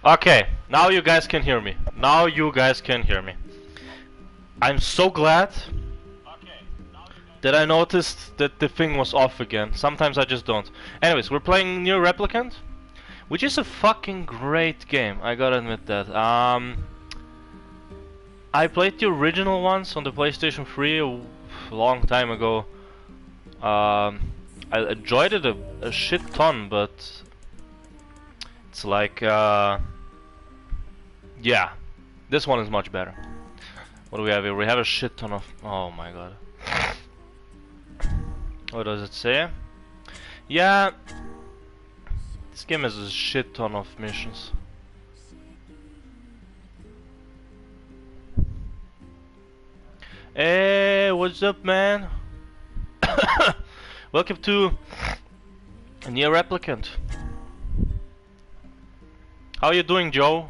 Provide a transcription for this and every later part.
Okay, now you guys can hear me. Now you guys can hear me. I'm so glad that I noticed that the thing was off again. Sometimes I just don't. Anyways, we're playing Nier Replicunt, which is a fucking great game. I gotta admit that. I played the original ones on the PlayStation 3 a long time ago. I enjoyed it a shit ton, but it's like, yeah, this one is much better. What do we have here? We have a shit ton of... Oh my god. What does it say? Yeah, this game has a shit ton of missions. Hey, what's up, man? Welcome to Nier Replicunt. How you doing, Joe?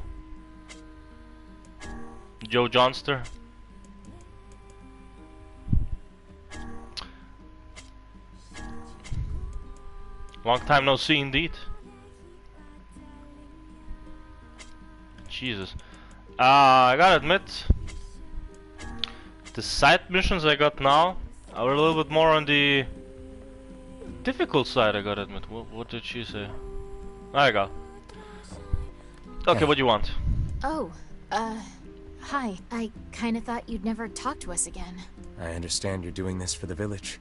Joe Johnster. Long time no see, indeed. Jesus. I gotta admit, the side missions I got now are a little bit more on the difficult side, I gotta admit. What did she say? There you go. Okay, what do you want? Oh, hi. I kinda thought you'd never talk to us again. I understand you're doing this for the village,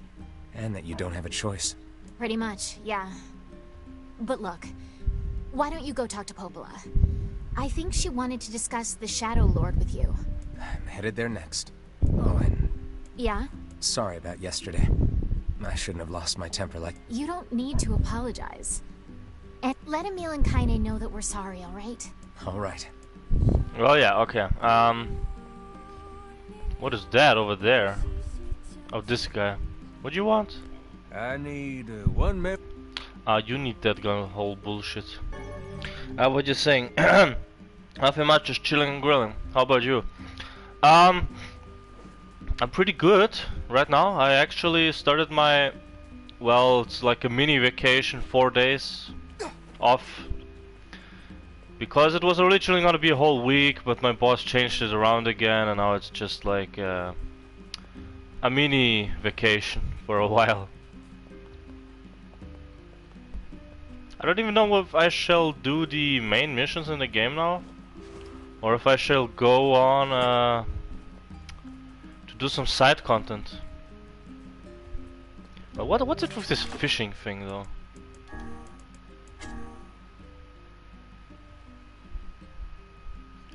and that you don't have a choice. Pretty much, yeah. But look, why don't you go talk to Popola? I think she wanted to discuss the Shadow Lord with you. I'm headed there next. Oh, and... Yeah? Sorry about yesterday. I shouldn't have lost my temper like... You don't need to apologize. And let Emil and Kaine know that we're sorry, alright? Alright. Oh yeah, okay. What is that over there? Oh, this guy. What do you want? I need one minute. You need that gun, whole bullshit. What you saying? Nothing much, just chilling and grilling. How about you? I'm pretty good right now. I actually started my... Well, it's like a mini vacation, 4 days off. Because it was originally gonna be a whole week, but my boss changed it around again, and now it's just like a mini vacation for a while. I don't even know if I shall do the main missions in the game now, or if I shall go on to do some side content. But what's it with this fishing thing though?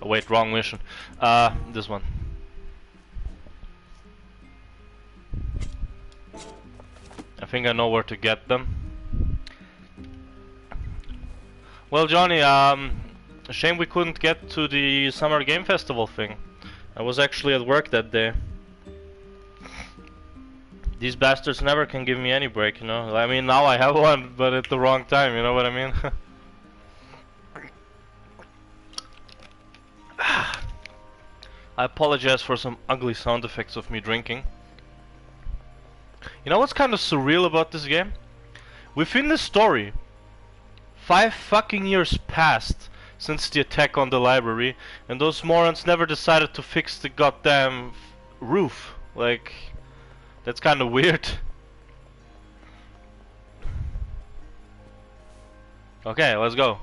Oh wait, wrong mission. This one. I think I know where to get them. Well, Johnny, shame we couldn't get to the Summer Game Festival thing. I was actually at work that day. These bastards never can give me any break, you know? I mean, now I have one, but at the wrong time, you know what I mean? I apologize for some ugly sound effects of me drinking. You know what's kind of surreal about this game? Within the story, 5 fucking years passed since the attack on the library, and those morons never decided to fix the goddamn roof. Like, that's kind of weird. Okay, let's go.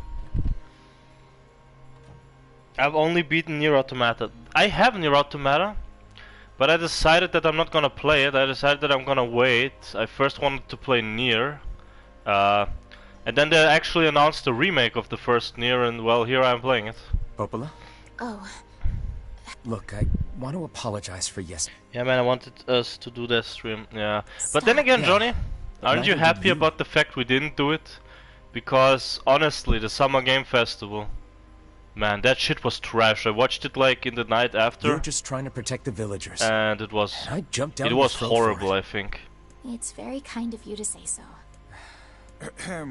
I've only beaten Nier Automata. I have Nier Automata, but I decided that I'm not gonna play it. I decided that I'm gonna wait. I first wanted to play Nier, and then they actually announced the remake of the first Nier, and well, here I am playing it. Popola? Oh, Look, I want to apologize for Yeah, man, I wanted us to do that stream. Yeah, but Stop. then again, Yeah. Johnny, aren't you Neither did happy you. about the fact we didn't do it? Because honestly, the Summer Game Festival, man, that shit was trash. I watched it like in the night after, You're just trying to protect the villagers. and it was I jumped down it your was throat horrible. for it. I think it's very kind of you to say so. Oh,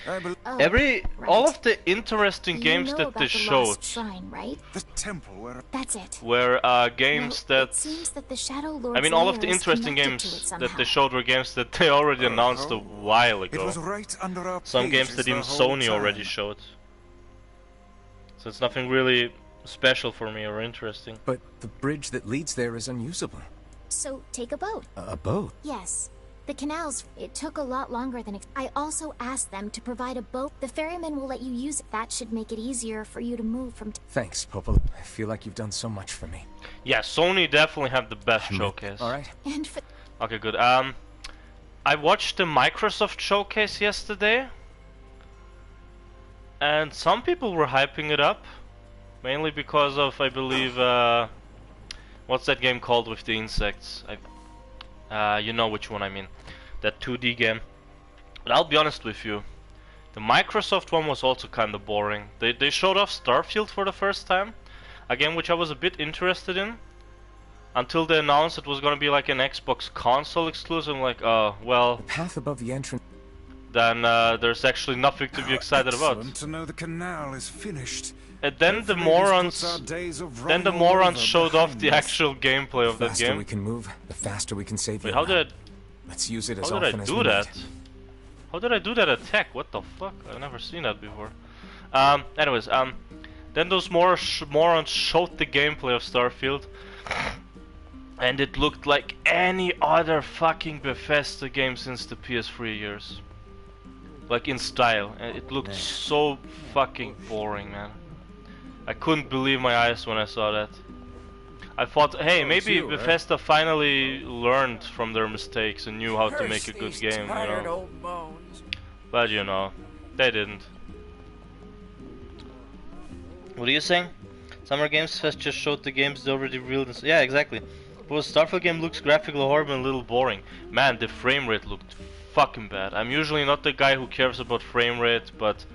all right. of the interesting games you know that about they the showed lost shrine, right? The temple where... That's it. were games Well, that it seems that the Shadow Lord's I mean, all of the lair is interesting connected to games it that they somehow. showed were games that they already announced a while It ago. was right under our Some games pages that even the whole Sony already time. showed. So it's nothing really special for me or interesting. But the bridge that leads there is unusable. So take a boat. A boat? Yes. The canals, it took a lot longer than I also asked them to provide a boat. The ferryman will let you use it. That should make it easier for you to move from... Thanks, Popola. I feel like you've done so much for me. Yeah, Sony definitely had the best showcase. Alright. And for... Okay, good. I watched the Microsoft showcase yesterday, and some people were hyping it up, mainly because of, I believe, what's that game called with the insects? You know which one I mean. That 2D game. But I'll be honest with you, the Microsoft one was also kinda boring. They showed off Starfield for the first time, a game which I was a bit interested in, until they announced it was gonna be like an Xbox console exclusive. I'm like, oh, well, The path above the entrance. then there's actually nothing to be excited about. Excellent to know the canal is finished. And then the Hopefully this puts our days of then the running all morons over showed off behind the us. actual gameplay of The that faster game. we can move, the faster we can save Wait, your how life. did Let's use it as how did often I as do we that? need. How did I do that attack? What the fuck? I've never seen that before. Anyways, then those morons showed the gameplay of Starfield, and it looked like any other fucking Bethesda game since the PS3 years. Like in style, and it looked so fucking boring, man. I couldn't believe my eyes when I saw that. I thought, hey, maybe you, Bethesda finally learned from their mistakes and knew how to make a good game, you know. Old bones. But you know, they didn't. What are you saying? Summer Games Fest just showed the games they already revealed. Yeah, exactly. But the Starfield game looks graphically horrible and a little boring. Man, the frame rate looked fucking bad. I'm usually not the guy who cares about frame rate, but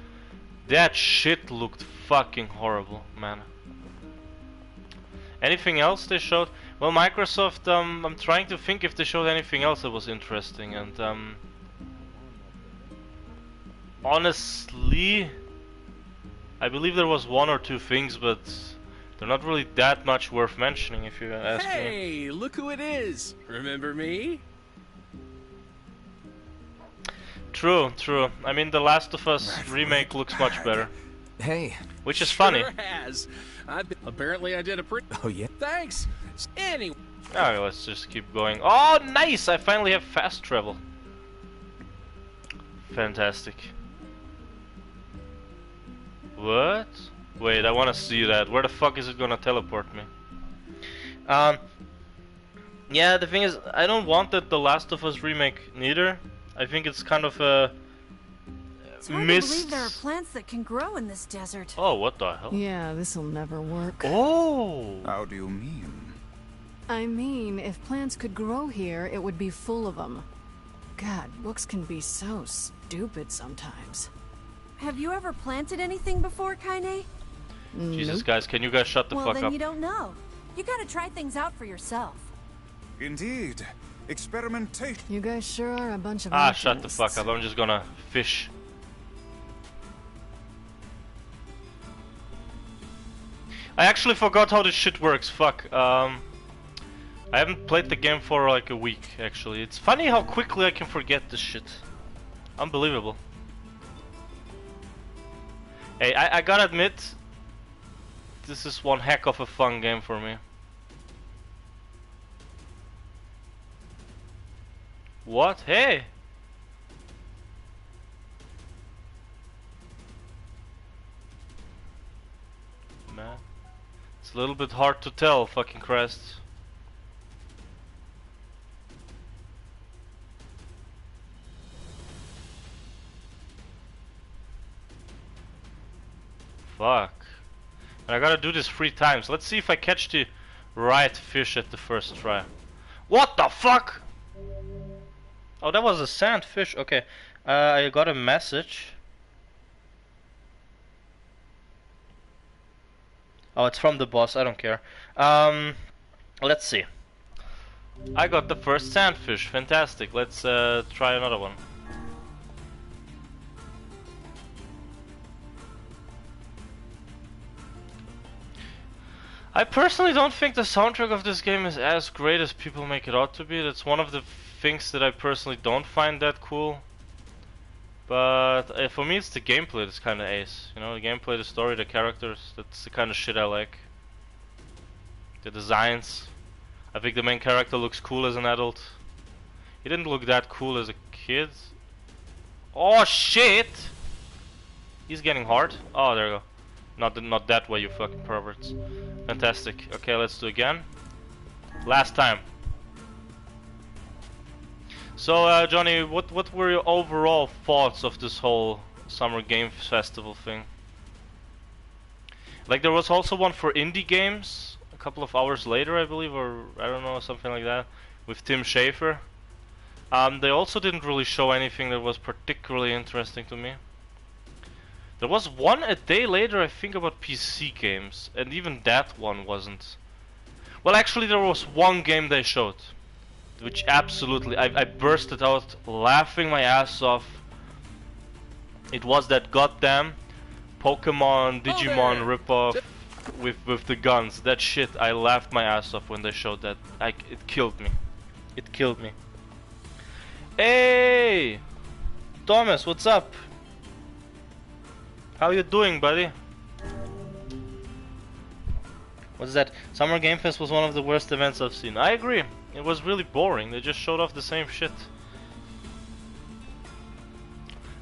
that shit looked fucking horrible, man. Anything else they showed? Well, Microsoft, I'm trying to think if they showed anything else that was interesting, and honestly, I believe there was one or two things, but they're not really that much worth mentioning if you ask me. Hey, look who it is. Remember me? True, true. I mean, The Last of Us remake looks much better, Hey. which is funny. Sure has. Apparently I did a pretty... Oh yeah. Thanks. Anyway. Alright, let's just keep going. Oh, nice! I finally have fast travel. Fantastic. What? Wait, I wanna see that. Where the fuck is it gonna teleport me? Yeah, the thing is, I don't want that The Last of Us remake neither. I think it's kind of a It's hard to missed. believe there are plants that can grow in this desert. Oh, what the hell? Yeah, this'll never work. Oh! How do you mean? I mean, if plants could grow here, it would be full of them. God, books can be so stupid sometimes. Have you ever planted anything before, Kaine? Jesus, guys, can you guys shut the Well, fuck then up? you don't know. You gotta try things out for yourself. Indeed. Experimentation. You guys sure are a bunch of Ah, shut the fuck optimists. up. I'm just gonna fish. I actually forgot how this shit works. Fuck. I haven't played the game for like a week, actually. It's funny how quickly I can forget this shit. Unbelievable. Hey, I gotta admit, this is one heck of a fun game for me. What? Hey! man. It's a little bit hard to tell, fucking Christ. Fuck. And I gotta do this 3 times. Let's see if I catch the right fish at the first try. What the fuck? Oh, that was a sandfish. Okay. I got a message. Oh, it's from the boss. I don't care. Let's see. I got the first sandfish. Fantastic. Let's try another one. I personally don't think the soundtrack of this game is as great as people make it out to be. That's one of the things that I personally don't find that cool. But for me it's the gameplay that's kinda ace. You know, the gameplay, the story, the characters, that's the kind of shit I like. The designs. I think the main character looks cool as an adult. He didn't look that cool as a kid. Oh shit! He's getting hard. Oh, there you go. Not that way, you fucking perverts. Fantastic. Okay, let's do again. Last time. So, Johnny, what were your overall thoughts of this whole Summer Game Festival thing? Like, there was also one for indie games a couple of hours later, I believe, or I don't know, something like that, with Tim Schafer. They also didn't really show anything that was particularly interesting to me. There was one a day later, I think, about PC games, and even that one wasn't. Well, actually, there was one game they showed, which absolutely, I bursted out laughing my ass off. It was that goddamn Pokemon, Digimon ripoff with the guns. That shit, I laughed my ass off when they showed that. It killed me. It killed me. Hey! Thomas, what's up? How you doing, buddy? What's that? Summer Game Fest was one of the worst events I've seen. I agree. It was really boring. They just showed off the same shit.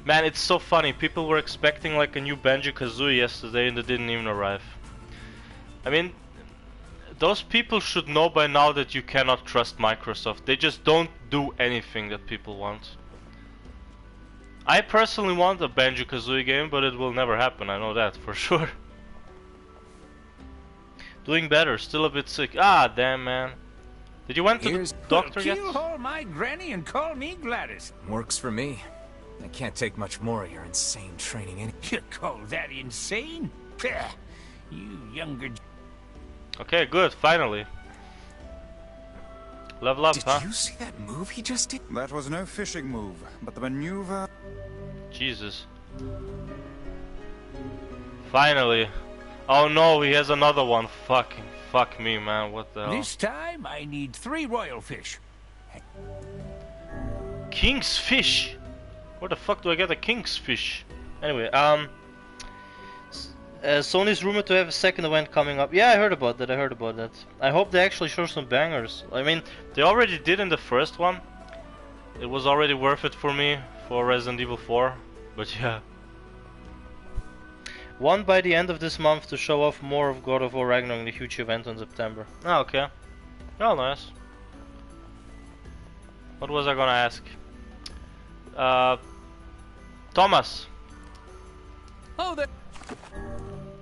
Man, it's so funny. People were expecting like a new Banjo-Kazooie yesterday and it didn't even arrive. I mean, those people should know by now that you cannot trust Microsoft. They just don't do anything that people want. I personally want a Banjo-Kazooie game, but it will never happen. I know that for sure. Doing better. Still a bit sick. Ah, damn, man. Did you went to the doctor yet? Keelhaul my granny and call me Gladys. Works for me. I can't take much more of your insane training in. You call that insane? Pah, you younger... Okay, good. Finally. Level up, huh? Did you see that move he just did? That was no fishing move, but the maneuver... Jesus. Finally. Oh no, he has another one. Fuck me, man. What the hell? This time I need 3 royal fish. King's fish? Where the fuck do I get a king's fish? Anyway, Sony's rumored to have a second event coming up. Yeah, I heard about that. I hope they actually show some bangers. I mean, they already did in the first one. It was already worth it for me for Resident Evil 4. But yeah. One by the end of this month to show off more of God of War Ragnarok in the huge event in September. Ah, okay. Oh, nice. What was I gonna ask? Thomas. Oh, there.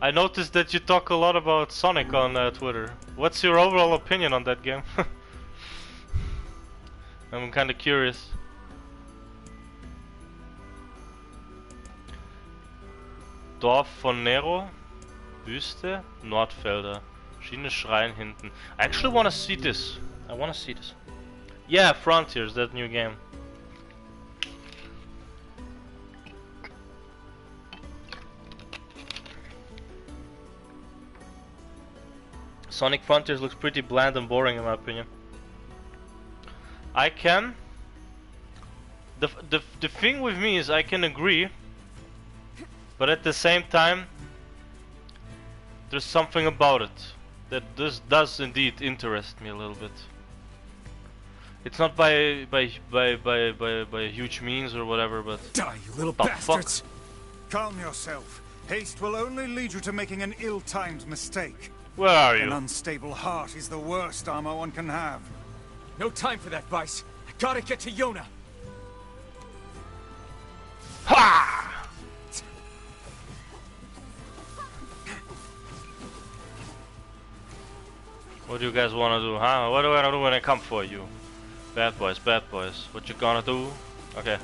I noticed that you talk a lot about Sonic on Twitter. What's your overall opinion on that game? I'm kinda curious. Dorf von Nero, Wüste, Nordfelder, Schiene Schrein hinten. I actually wanna see this. Yeah, Frontiers, that new game. Sonic Frontiers looks pretty bland and boring in my opinion. I can... The thing with me is I can agree, but at the same time there's something about it that this does indeed interest me a little bit. It's not by huge means or whatever, but Die, you little the bastards! Calm yourself. Haste will only lead you to making an ill-timed mistake. Where are An you? unstable heart is the worst armor one can have. No time for that, Vice. I gotta get to Yona. Ha! What do you guys wanna do, huh? What do I do when I come for you? Bad boys, bad boys. What you gonna do? Okay.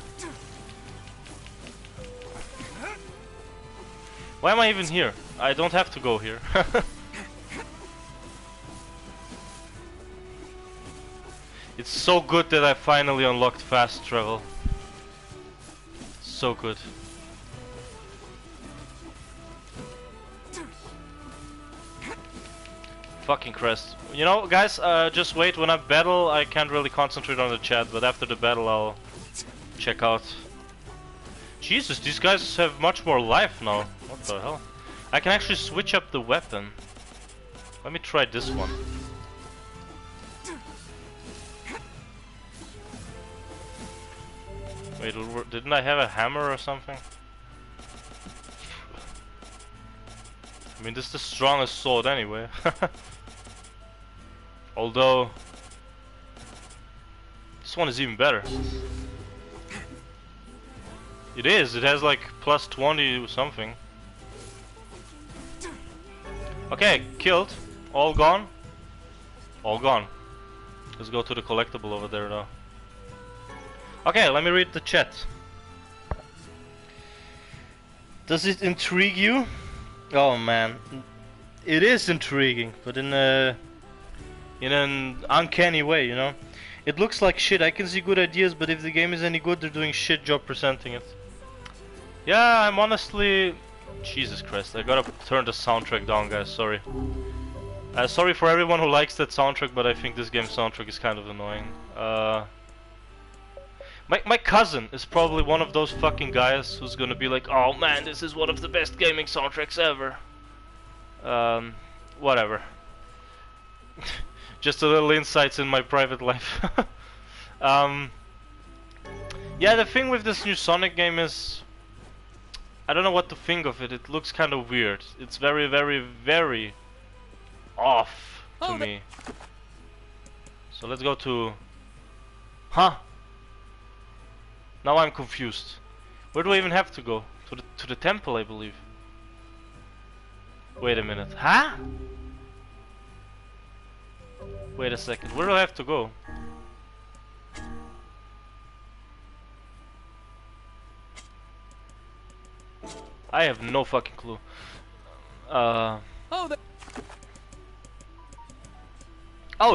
Why am I even here? I don't have to go here. It's so good that I finally unlocked fast travel. So good. Fucking crest. You know, guys, just wait. When I battle, I can't really concentrate on the chat, but after the battle, I'll check out. Jesus, these guys have much more life now. What the hell? I can actually switch up the weapon. Let me try this one. Wait, didn't I have a hammer or something? I mean, this is the strongest sword anyway. Although, this one is even better. It is, it has like plus 20 something. Okay, killed. All gone. All gone. Let's go to the collectible over there now. Okay, let me read the chat. Does it intrigue you? Oh man, it is intriguing, but in an uncanny way, you know. It looks like shit. I can see good ideas, but if the game is any good, they're doing shit job presenting it. Yeah, I'm honestly... Jesus Christ, I gotta turn the soundtrack down, guys, sorry. Sorry for everyone who likes that soundtrack, but I think this game's soundtrack is kind of annoying. My cousin is probably one of those fucking guys who's gonna be like, oh man, this is one of the best gaming soundtracks ever. Whatever. Just a little insights in my private life. Yeah, the thing with this new Sonic game is... I don't know what to think of it. It looks kind of weird. It's very, very, very off to me. So let's go to... Huh? Now I'm confused. Where do I even have to go? To the temple, I believe. Wait a minute. Huh? Wait a second. Where do I have to go? I have no fucking clue. Oh,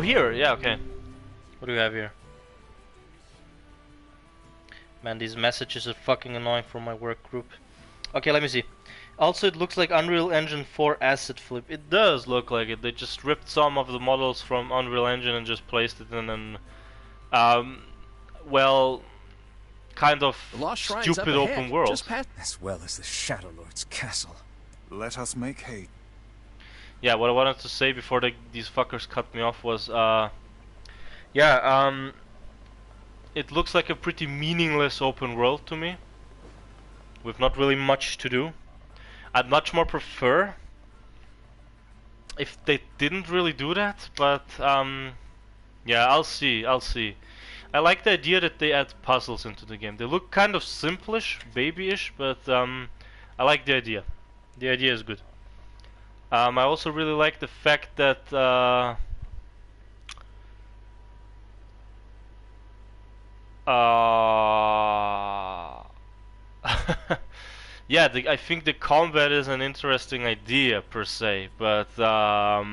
here. Yeah, okay. What do we have here? Man, these messages are fucking annoying from my work group. Okay, let me see. Also, it looks like Unreal Engine 4 asset flip. It does look like it. They just ripped some of the models from Unreal Engine and just placed it in an, well, kind of stupid open world. As well as the Shadow Lord's castle. Let us make haste. Yeah, what I wanted to say before these fuckers cut me off was, it looks like a pretty meaningless open world to me, with not really much to do. I'd much more prefer if they didn't really do that, but yeah, I'll see. I like the idea that they add puzzles into the game. They look kind of simplish, babyish, but I like the idea. The idea is good. I also really like the fact that yeah, I think the combat is an interesting idea per se, but I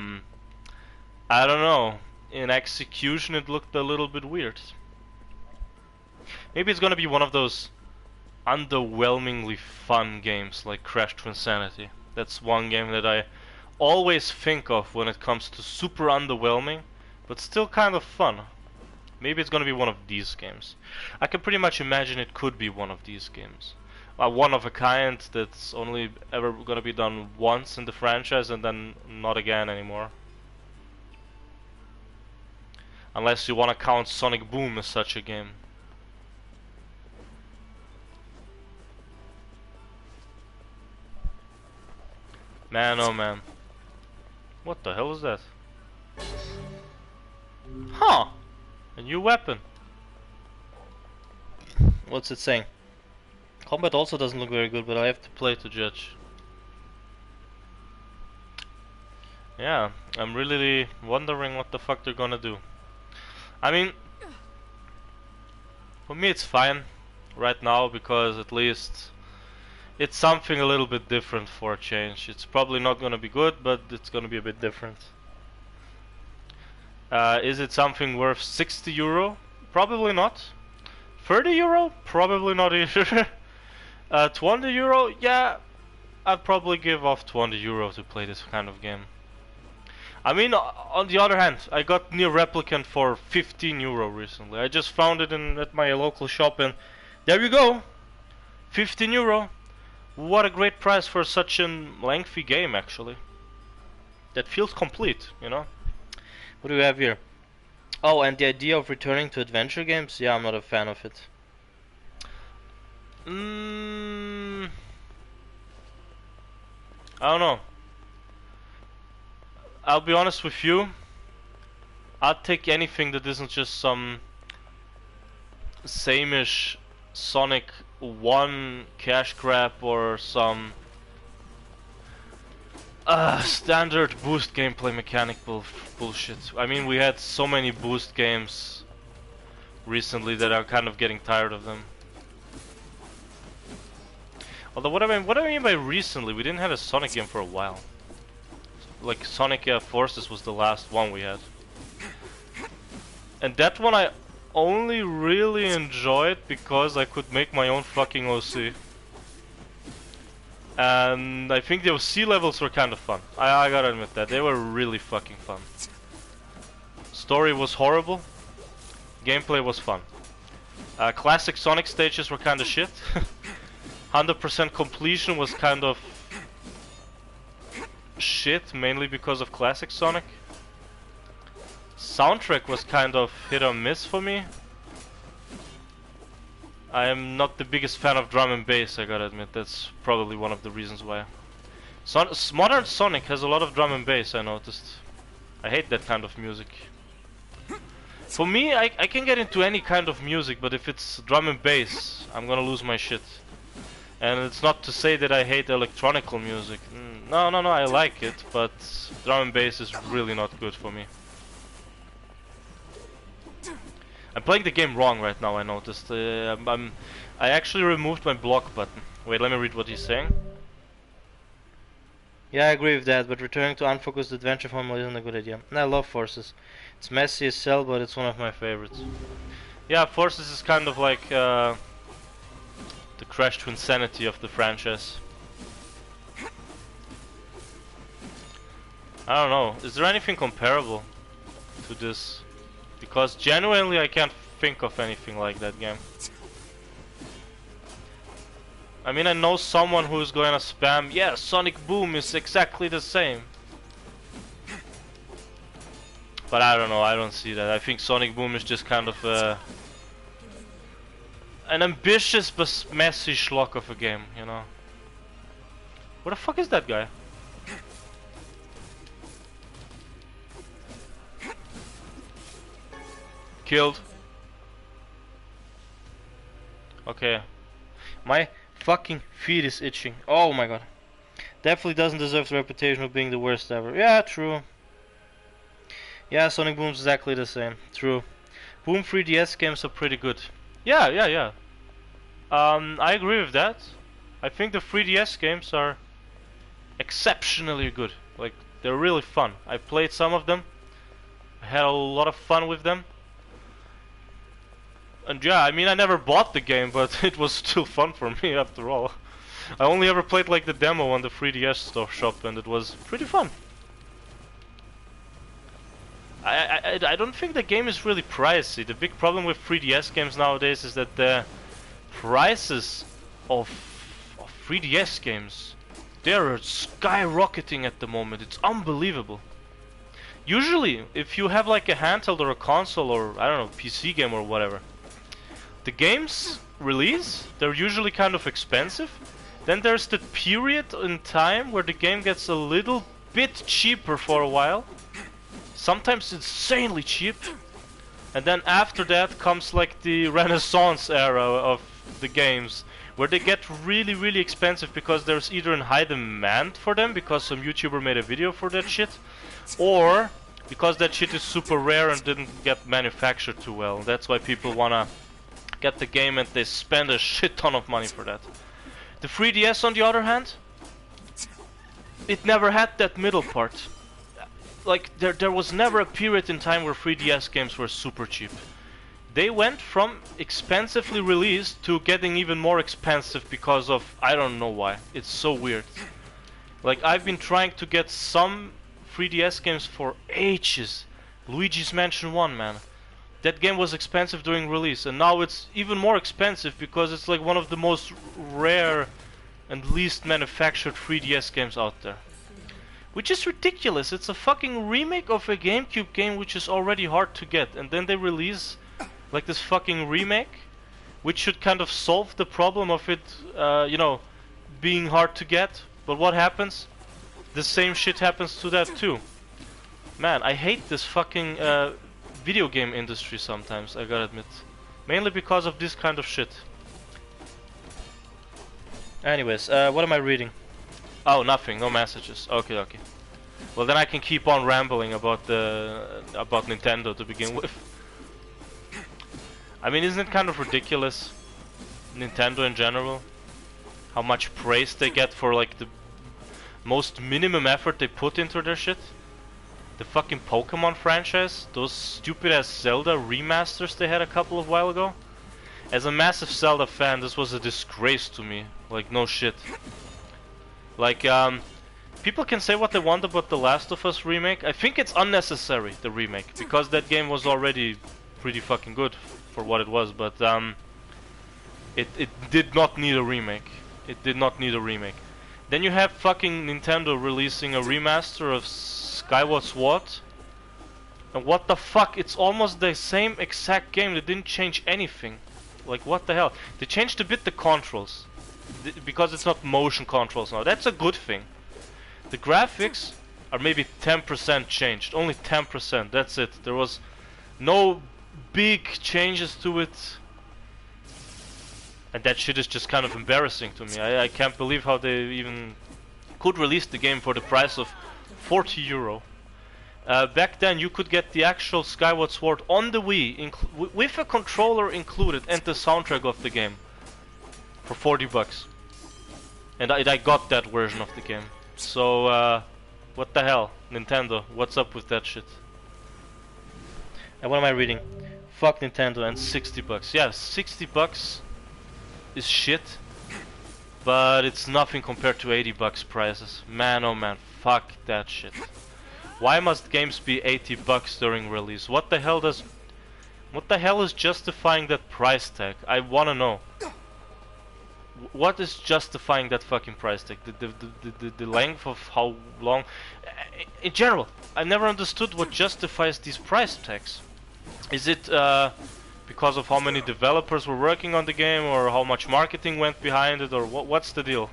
don't know. In execution, it looked a little bit weird. Maybe it's gonna be one of those underwhelmingly fun games like Crash to Insanity. That's one game that I always think of when it comes to super underwhelming, but still kind of fun. Maybe it's gonna be one of these games. I can pretty much imagine it could be one of these games. One of a kind that's only ever gonna be done once in the franchise and then not again anymore. Unless you wanna count Sonic Boom as such a game. Man, oh man. What the hell is that? Huh! A new weapon. What's it saying? Combat also doesn't look very good, but I have to play to judge. Yeah, I'm really wondering what the fuck they're gonna do. I mean, for me it's fine right now, because at least it's something a little bit different for a change. It's probably not gonna be good, but it's gonna be a bit different. Is it something worth 60 euro? Probably not. 30 euro? Probably not either. 20 euro? Yeah, I'd probably give off 20 euro to play this kind of game. I mean, on the other hand, I got Nier Replicunt for 15 euro recently. I just found it at my local shop, and there you go! 15 euro! What a great price for such a lengthy game, actually. That feels complete, you know? What do we have here? Oh, and the idea of returning to adventure games? Yeah, I'm not a fan of it. I don't know. I'll be honest with you. I'd take anything that isn't just some same-ish Sonic 1 cash grab or some standard boost gameplay mechanic bullshit. I mean, we had so many boost games recently that I'm kind of getting tired of them. Although what I mean by recently, we didn't have a Sonic game for a while. Like Sonic Forces was the last one we had. And that one I only really enjoyed because I could make my own fucking OC. And I think the OC levels were kind of fun. I gotta admit that. They were really fucking fun. Story was horrible. Gameplay was fun. Classic Sonic stages were kind of shit. 100% completion was kind of shit, mainly because of classic Sonic. Soundtrack was kind of hit or miss for me. I am not the biggest fan of drum and bass, I gotta admit. That's probably one of the reasons why. Modern Sonic has a lot of drum and bass, I noticed. I hate that kind of music. For me, I can get into any kind of music, but if it's drum and bass, I'm gonna lose my shit. And it's not to say that I hate electronical music. No, I like it, but drum and bass is really not good for me. I'm playing the game wrong right now, I noticed. I actually removed my block button. Wait, let me read what he's saying. Yeah, I agree with that, but returning to unfocused adventure formula isn't a good idea. And I love Forces. It's messy as hell, but it's one of my favorites. Yeah, Forces is kind of like the crash to insanity of the franchise. I don't know, is there anything comparable to this? Because genuinely I can't think of anything like that game. I mean, I know someone who's going to spam, yeah, Sonic Boom is exactly the same. But I don't know, I don't see that. I think Sonic Boom is just kind of an ambitious but messy schlock of a game, you know. Where the fuck is that guy? Killed. Okay. My fucking feet is itching. Oh my god. Definitely doesn't deserve the reputation of being the worst ever. Yeah, true. Yeah, Sonic Boom's exactly the same. True. Boom 3DS games are pretty good. Yeah. I agree with that. I think the 3DS games are exceptionally good. Like, they're really fun. I played some of them. I had a lot of fun with them. And yeah, I mean, I never bought the game, but it was still fun for me after all. I only ever played like the demo on the 3DS store shop, and it was pretty fun. I don't think the game is really pricey. The big problem with 3DS games nowadays is that the prices of 3DS games, they're skyrocketing at the moment. It's unbelievable. Usually, if you have like a handheld or a console or, I don't know, PC game or whatever, the games release, they're usually kind of expensive, Then there's the period in time where the game gets a little bit cheaper for a while. Sometimes insanely cheap. And then after that comes like the Renaissance era of the games, where they get really, really expensive because there's either a high demand for them because some YouTuber made a video for that shit, or because that shit is super rare and didn't get manufactured too well. That's why people wanna get the game and they spend a shit ton of money for that. The 3DS, on the other hand, it never had that middle part. Like, there was never a period in time where 3DS games were super cheap. They went from expensively released to getting even more expensive because of, I don't know why. It's so weird. Like, I've been trying to get some 3DS games for ages. Luigi's Mansion 1, man. That game was expensive during release, and now it's even more expensive because it's like one of the most rare and least manufactured 3DS games out there. Which is ridiculous. It's a fucking remake of a GameCube game which is already hard to get, and then they release like this fucking remake, which should kind of solve the problem of it, you know, being hard to get. But what happens? The same shit happens to that too. Man, I hate this fucking video game industry sometimes, I gotta admit. Mainly because of this kind of shit. Anyways, what am I reading? Oh, nothing, no messages. Okay, okay. Well, then I can keep on rambling about Nintendo to begin with. I mean, isn't it kind of ridiculous, Nintendo in general? How much praise they get for like the most minimum effort they put into their shit? The fucking Pokemon franchise, those stupid ass Zelda remasters they had a couple of while ago. As a massive Zelda fan, this was a disgrace to me. Like, no shit. Like, people can say what they want about the Last of Us remake. I think it's unnecessary, the remake, because that game was already pretty fucking good for what it was, but it did not need a remake. It did not need a remake. Then you have fucking Nintendo releasing a remaster of Skyward Sword. And what the fuck? It's almost the same exact game. They didn't change anything. Like, what the hell? They changed a bit the controls. Because it's not motion controls now. That's a good thing. The graphics are maybe 10% changed. Only 10%. That's it. There was no big changes to it. And that shit is just kind of embarrassing to me. I can't believe how they even could release the game for the price of €40. Back then you could get the actual Skyward Sword on the Wii with a controller included and the soundtrack of the game for $40. And I got that version of the game. So what the hell, Nintendo, what's up with that shit? And what am I reading? Fuck Nintendo and $60. Yeah, $60 is shit, but it's nothing compared to $80 prices. Man, oh man, fuck that shit. Why must games be $80 during release? What the hell is justifying that price tag? I wanna know. What is justifying that fucking price tag? The length of how long? In general, I never understood what justifies these price tags. Is it because of how many developers were working on the game, or how much marketing went behind it, or what's the deal?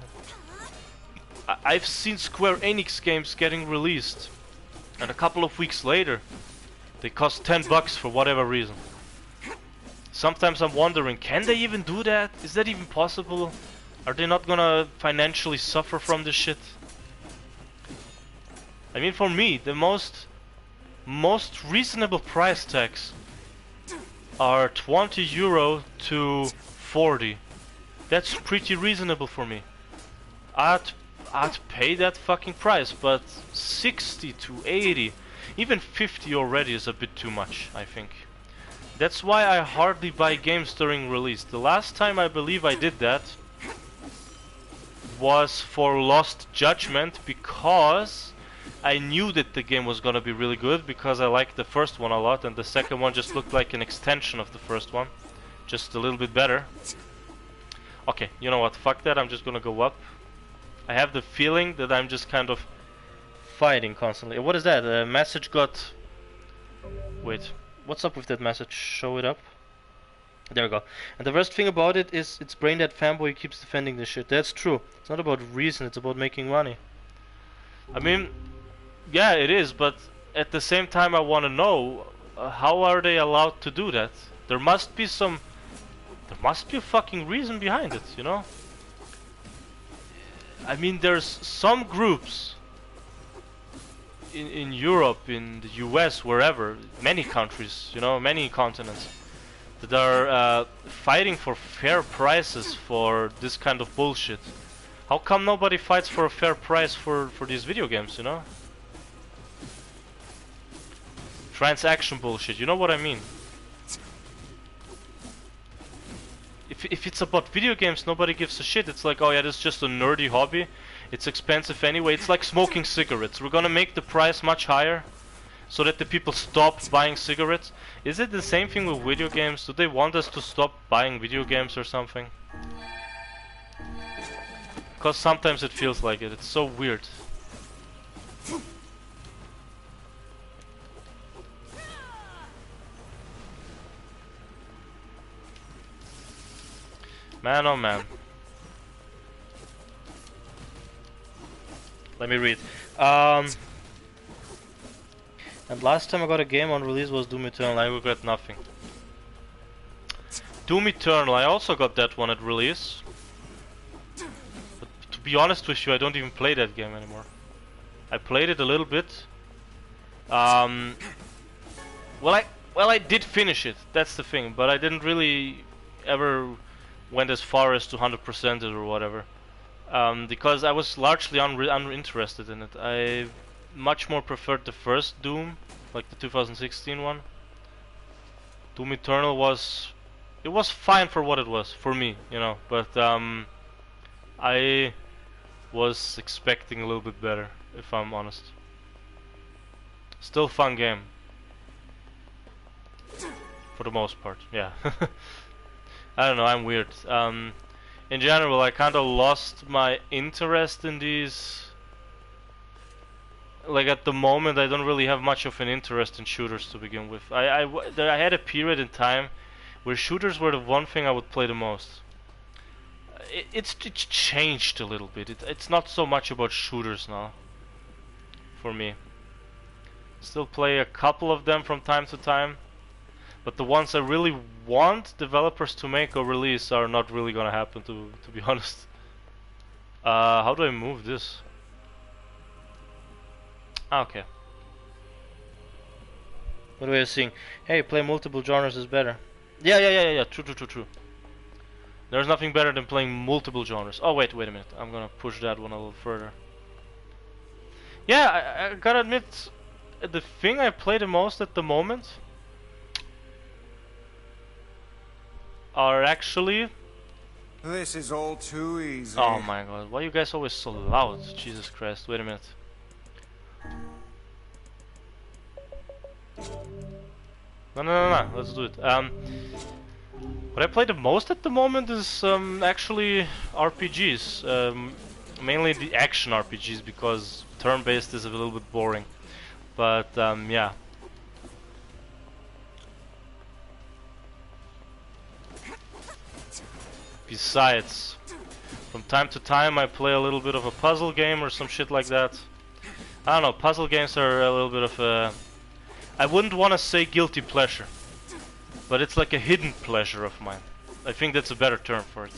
I've seen Square Enix games getting released, and a couple of weeks later, they cost $10 for whatever reason. Sometimes I'm wondering, can they even do that? Is that even possible? Are they not gonna financially suffer from this shit? I mean, for me, the most reasonable price tags are €20 to $40. That's pretty reasonable for me. I'd pay that fucking price, but 60 to 80, even 50 already is a bit too much, I think. That's why I hardly buy games during release. The last time I believe I did that was for Lost Judgment, because I knew that the game was gonna be really good, because I liked the first one a lot, and the second one just looked like an extension of the first one, just a little bit better. Okay, you know what, fuck that, I'm just gonna go up. I have the feeling that I'm just kind of fighting constantly. What is that? A message got... Wait, what's up with that message? Show it up. There we go. And the worst thing about it is it's brain dead fanboy who keeps defending this shit. That's true. It's not about reason, it's about making money. I mean, yeah, it is, but at the same time I want to know how are they allowed to do that? There must be a fucking reason behind it, you know? I mean, there's some groups in Europe, in the US, wherever, many countries, you know, many continents, that are fighting for fair prices for this kind of bullshit. How come nobody fights for a fair price for these video games, you know? Transaction bullshit, you know what I mean? If it's about video games, nobody gives a shit. It's like, oh yeah, this is just a nerdy hobby. It's expensive anyway. It's like smoking cigarettes. We're gonna make the price much higher so that the people stop buying cigarettes. Is it the same thing with video games? Do they want us to stop buying video games or something? Because sometimes it feels like it. It's so weird. Man, oh man. Let me read. And last time I got a game on release was Doom Eternal. I regret nothing. Doom Eternal, I also got that one at release. But to be honest with you, I don't even play that game anymore. I played it a little bit. Well, I did finish it. That's the thing. But I didn't really ever went as far as to 100% it or whatever, because I was largely uninterested in it. I much more preferred the first Doom, like the 2016 one. Doom Eternal was fine for what it was, for me, you know, but I was expecting a little bit better, if I'm honest. Still fun game. For the most part, yeah. I don't know, I'm weird. In general, I kind of lost my interest in these. Like at the moment, I don't really have much of an interest in shooters to begin with. I had a period in time where shooters were the one thing I would play the most. It's changed a little bit. It's not so much about shooters now. For me. Still play a couple of them from time to time. But the ones I really want developers to make or release are not really gonna happen, to be honest. How do I move this? Okay. What are you seeing? Hey, play multiple genres is better. Yeah. True. There's nothing better than playing multiple genres. Oh, wait a minute. I'm gonna push that one a little further. Yeah, I gotta admit, the thing I play the most at the moment are actually... This is all too easy. Oh my god, why are you guys always so loud? Jesus Christ, wait a minute. No, let's do it. What I play the most at the moment is actually RPGs. Mainly the action RPGs, because turn-based is a little bit boring. But yeah. Besides, from time to time I play a little bit of a puzzle game or some shit like that. I don't know, puzzle games are a little bit of a... I wouldn't want to say guilty pleasure, but it's like a hidden pleasure of mine. I think that's a better term for it.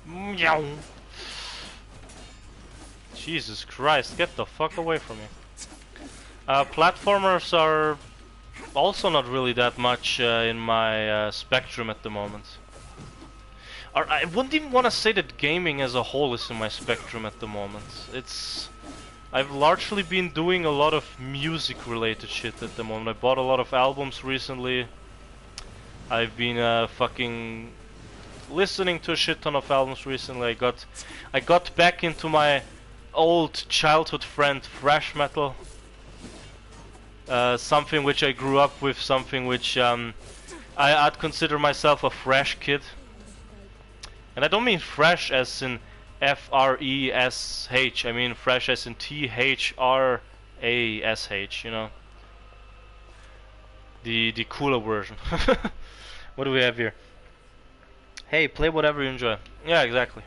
Meow. Jesus Christ, get the fuck away from me. Platformers are also not really that much in my spectrum at the moment. Or I wouldn't even want to say that gaming as a whole is in my spectrum at the moment. I've largely been doing a lot of music related shit at the moment. I bought a lot of albums recently. I've been fucking listening to a shit ton of albums recently. I got back into my old childhood friend thrash metal. Something which I grew up with, something which I'd consider myself a fresh kid. And I don't mean fresh as in F-R-E-S-H, I mean fresh as in T-H-R-A-S-H, you know. The cooler version. What do we have here? Hey, play whatever you enjoy. Yeah, exactly.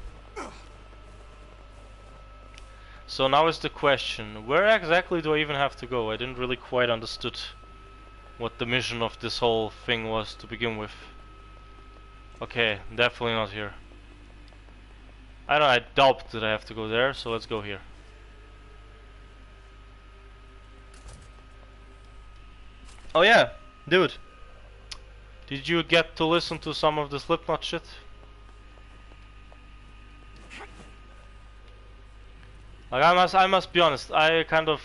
So now is the question, where exactly do I even have to go? I didn't really quite understood what the mission of this whole thing was to begin with. Okay, definitely not here. I doubt that I have to go there, so let's go here. Oh yeah, dude. Did you get to listen to some of the Slipknot shit? Like I must be honest, I kind of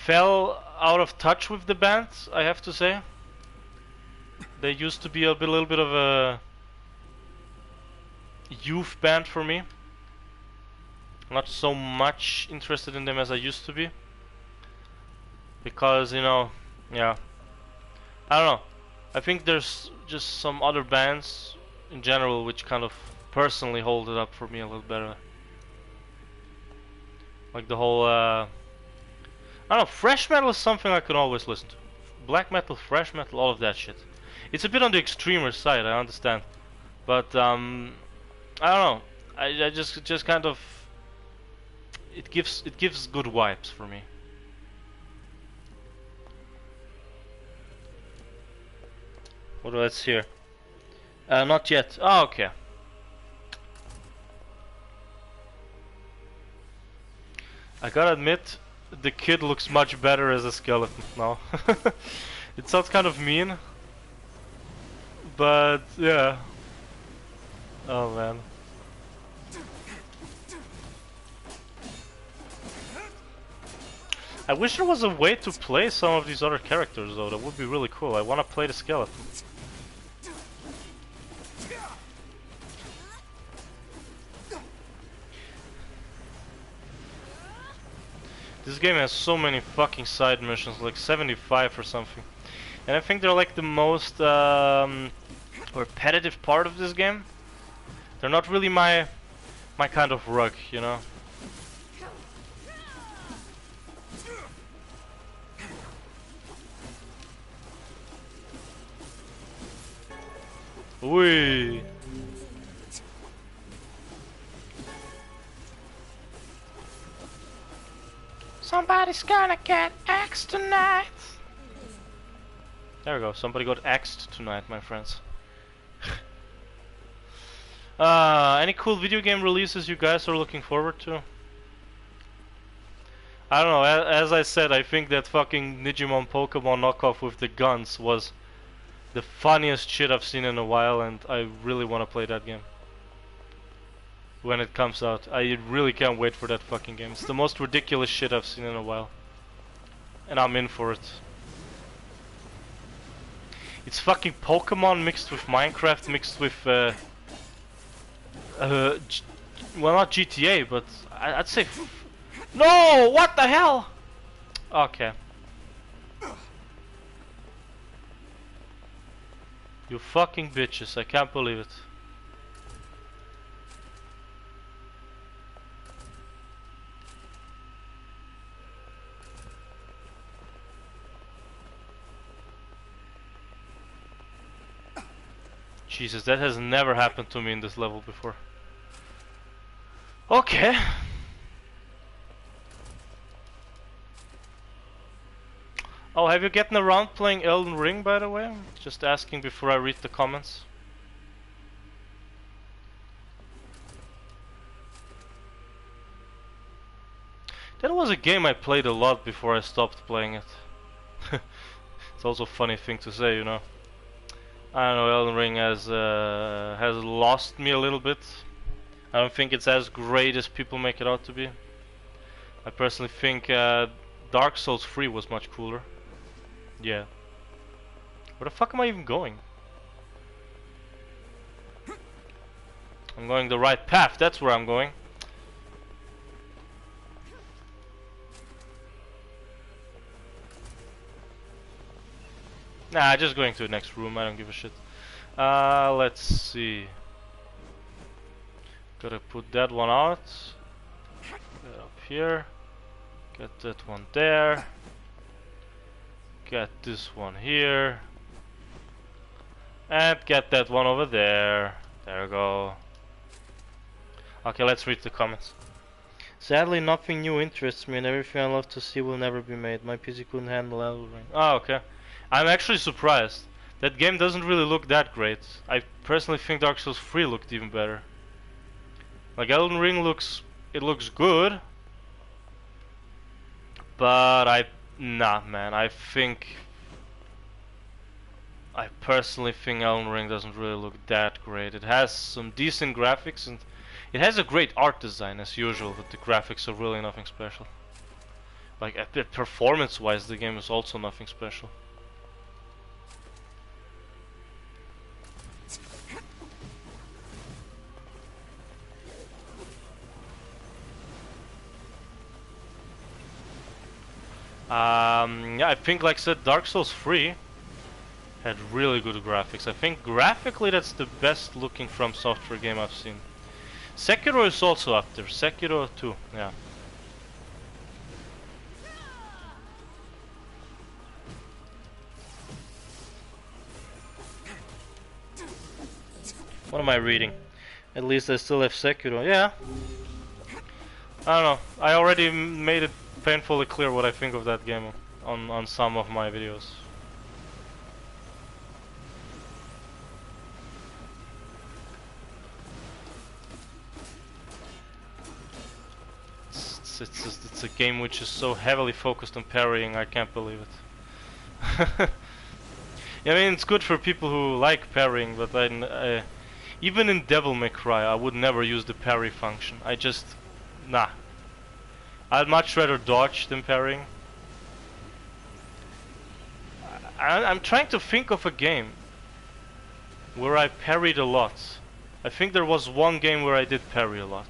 fell out of touch with the band, I have to say. They used to be a little bit of a youth band for me. Not so much interested in them as I used to be. Because, you know, yeah. I don't know. I think there's just some other bands in general which kind of personally hold it up for me a little better. Like the whole, I don't know, thrash metal is something I can always listen to. Black metal, thrash metal, all of that shit. It's a bit on the extremer side, I understand. But, I don't know. I just kind of, it gives good vibes for me. What do I see here? Not yet. Oh, okay. I gotta admit, the kid looks much better as a skeleton now. It sounds kind of mean, but yeah. Oh man. I wish there was a way to play some of these other characters though, that would be really cool. I wanna play the skeleton. This game has so many fucking side missions, like 75 or something. And I think they're like the most repetitive part of this game. They're not really my kind of rug, you know. Whee! Somebody's gonna get axed tonight. There we go. Somebody got axed tonight, my friends. Any cool video game releases you guys are looking forward to? I don't know. As I said, I think that fucking Digimon Pokemon knockoff with the guns was the funniest shit I've seen in a while, and I really want to play that game when it comes out. I really can't wait for that fucking game. It's the most ridiculous shit I've seen in a while, and I'm in for it. It's fucking Pokemon mixed with Minecraft mixed with well, not GTA, but I'd say no. What the hell? Okay. You fucking bitches, I can't believe it. Jesus, that has never happened to me in this level before. Okay. Oh, have you gotten around playing Elden Ring, by the way? Just asking before I read the comments. That was a game I played a lot before I stopped playing it. It's also a funny thing to say, you know. I don't know, Elden Ring has lost me a little bit. I don't think it's as great as people make it out to be. I personally think Dark Souls 3 was much cooler. Yeah. Where the fuck am I even going? I'm going the right path, that's where I'm going. Nah, just going to the next room, I don't give a shit. Let's see. Gotta put that one out. Get up here. Get that one there. Get this one here. And get that one over there. There we go. Okay, let's read the comments. Sadly, nothing new interests me, and everything I love to see will never be made. My PC couldn't handle Elden Ring. Oh, okay. I'm actually surprised. That game doesn't really look that great. I personally think Dark Souls 3 looked even better. Like Elden Ring looks good, but nah, man. I personally think Elden Ring doesn't really look that great. It has some decent graphics and it has a great art design as usual, but the graphics are really nothing special. Like performance-wise, the game is also nothing special. Yeah, I think, like I said, Dark Souls 3 had really good graphics. I think graphically that's the best looking From Software game I've seen. Sekiro is also up there. Sekiro 2, yeah. What am I reading? At least I still have Sekiro. Yeah. I don't know. I already made it painfully clear what I think of that game on some of my videos. It's a game which is so heavily focused on parrying, I can't believe it. Yeah, I mean, it's good for people who like parrying, but even in Devil May Cry, I would never use the parry function. Nah. I'd much rather dodge than parrying. I'm trying to think of a game where I parried a lot. I think there was one game where I did parry a lot.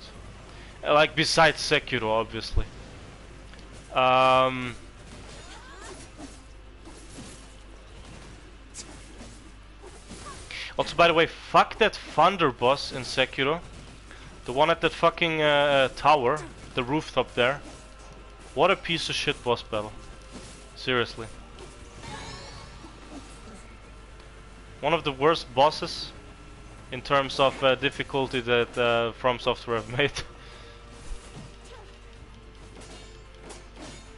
Like besides Sekiro, obviously. Also, by the way, fuck that Thunder boss in Sekiro. The one at that fucking tower, the rooftop there. What a piece of shit boss battle. Seriously. One of the worst bosses in terms of difficulty that From Software have made.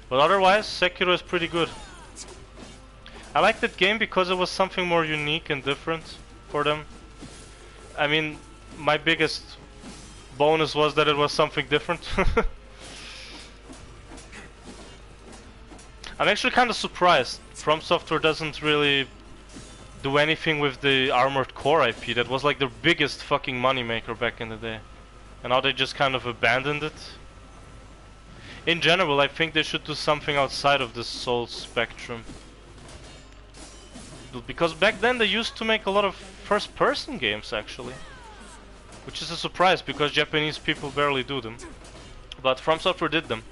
But otherwise, Sekiro is pretty good. I like that game because it was something more unique and different for them. I mean, my biggest bonus was that it was something different. I'm actually kind of surprised From Software doesn't really do anything with the Armored Core IP. That was like their biggest fucking moneymaker back in the day. And now they just kind of abandoned it. In general, I think they should do something outside of the Souls spectrum. Because back then they used to make a lot of first-person games, actually. Which is a surprise, because Japanese people barely do them. But From Software did them.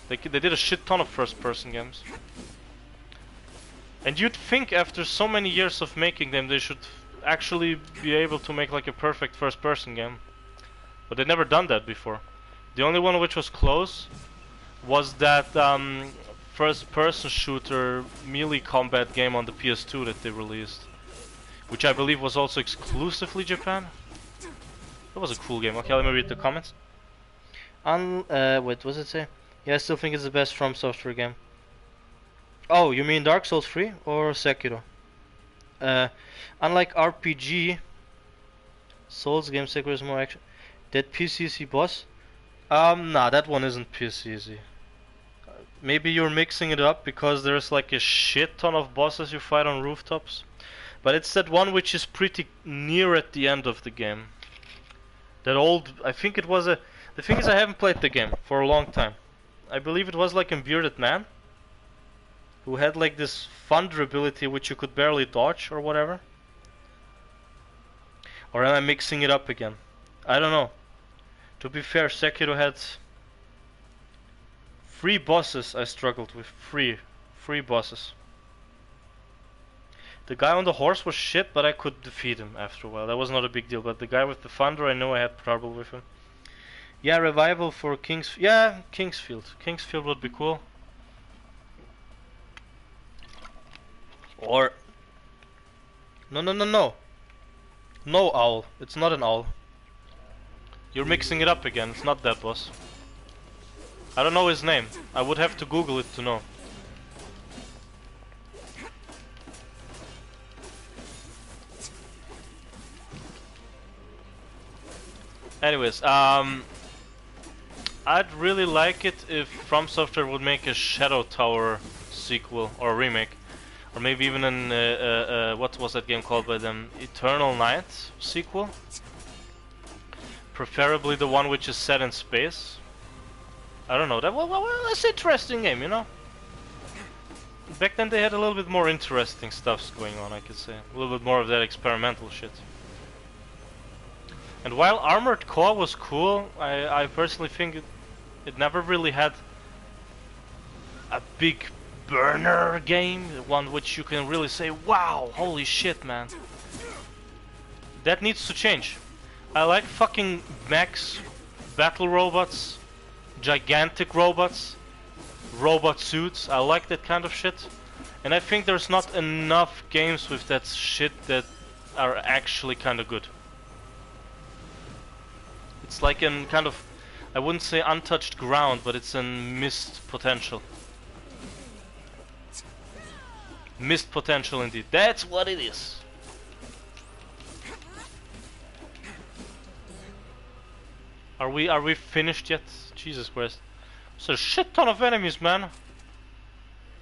They did a shit ton of first-person games. And you'd think after so many years of making them, they should actually be able to make like a perfect first-person game. But they'd never done that before. The only one which was close was that first-person shooter melee combat game on the PS2 that they released. Which I believe was also exclusively Japan. That was a cool game. Okay, let me read the comments. Wait, what does it say? Yeah, I still think it's the best From Software game. Oh, you mean Dark Souls 3 or Sekiro? Unlike RPG, Souls game, Sekiro is more action. That PCC boss? Nah, that one isn't PCC. Maybe you're mixing it up because there's like a shit ton of bosses you fight on rooftops. But it's that one which is pretty near at the end of the game. That old, I think it was a... The thing is, I haven't played the game for a long time. I believe it was like a bearded man who had like this thunder ability which you could barely dodge or whatever. Or am I mixing it up again? I don't know. To be fair, Sekiro had 3 bosses I struggled with. 3 bosses. The guy on the horse was shit, but I could defeat him after a while. That was not a big deal. But the guy with the thunder, I know I had trouble with him. Yeah, revival for Kingsfield. Yeah, Kingsfield. Kingsfield would be cool. Or no, no, no, no. No owl. It's not an owl. You're mixing it up again. It's not that boss. I don't know his name. I would have to Google it to know. Anyways, I'd really like it if From Software would make a Shadow Tower sequel or remake, or maybe even an what was that game called by them? Eternal Night sequel. Preferably the one which is set in space. I don't know. That well, that's an interesting game, you know. Back then they had a little bit more interesting stuff going on, I could say. A little bit more of that experimental shit. And while Armored Core was cool, I personally think it never really had a big burner game, one which you can really say, wow, holy shit, man. That needs to change. I like fucking mechs, battle robots, gigantic robots, robot suits. I like that kind of shit. And I think there's not enough games with that shit that are actually kind of good. It's like an kind of, I wouldn't say untouched ground, but it's a missed potential. Missed potential indeed. That's what it is. Are we finished yet? Jesus Christ. There's a shit ton of enemies, man.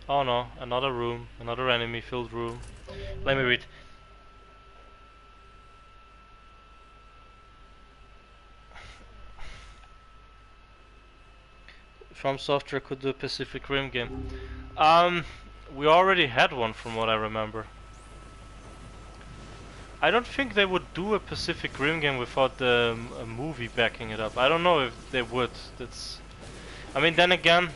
Oh no, another room, another enemy filled room. Let me read. From Software could do a Pacific Rim game. We already had one from what I remember. I don't think they would do a Pacific Rim game without a movie backing it up. I don't know if they would. That's. I mean, then again,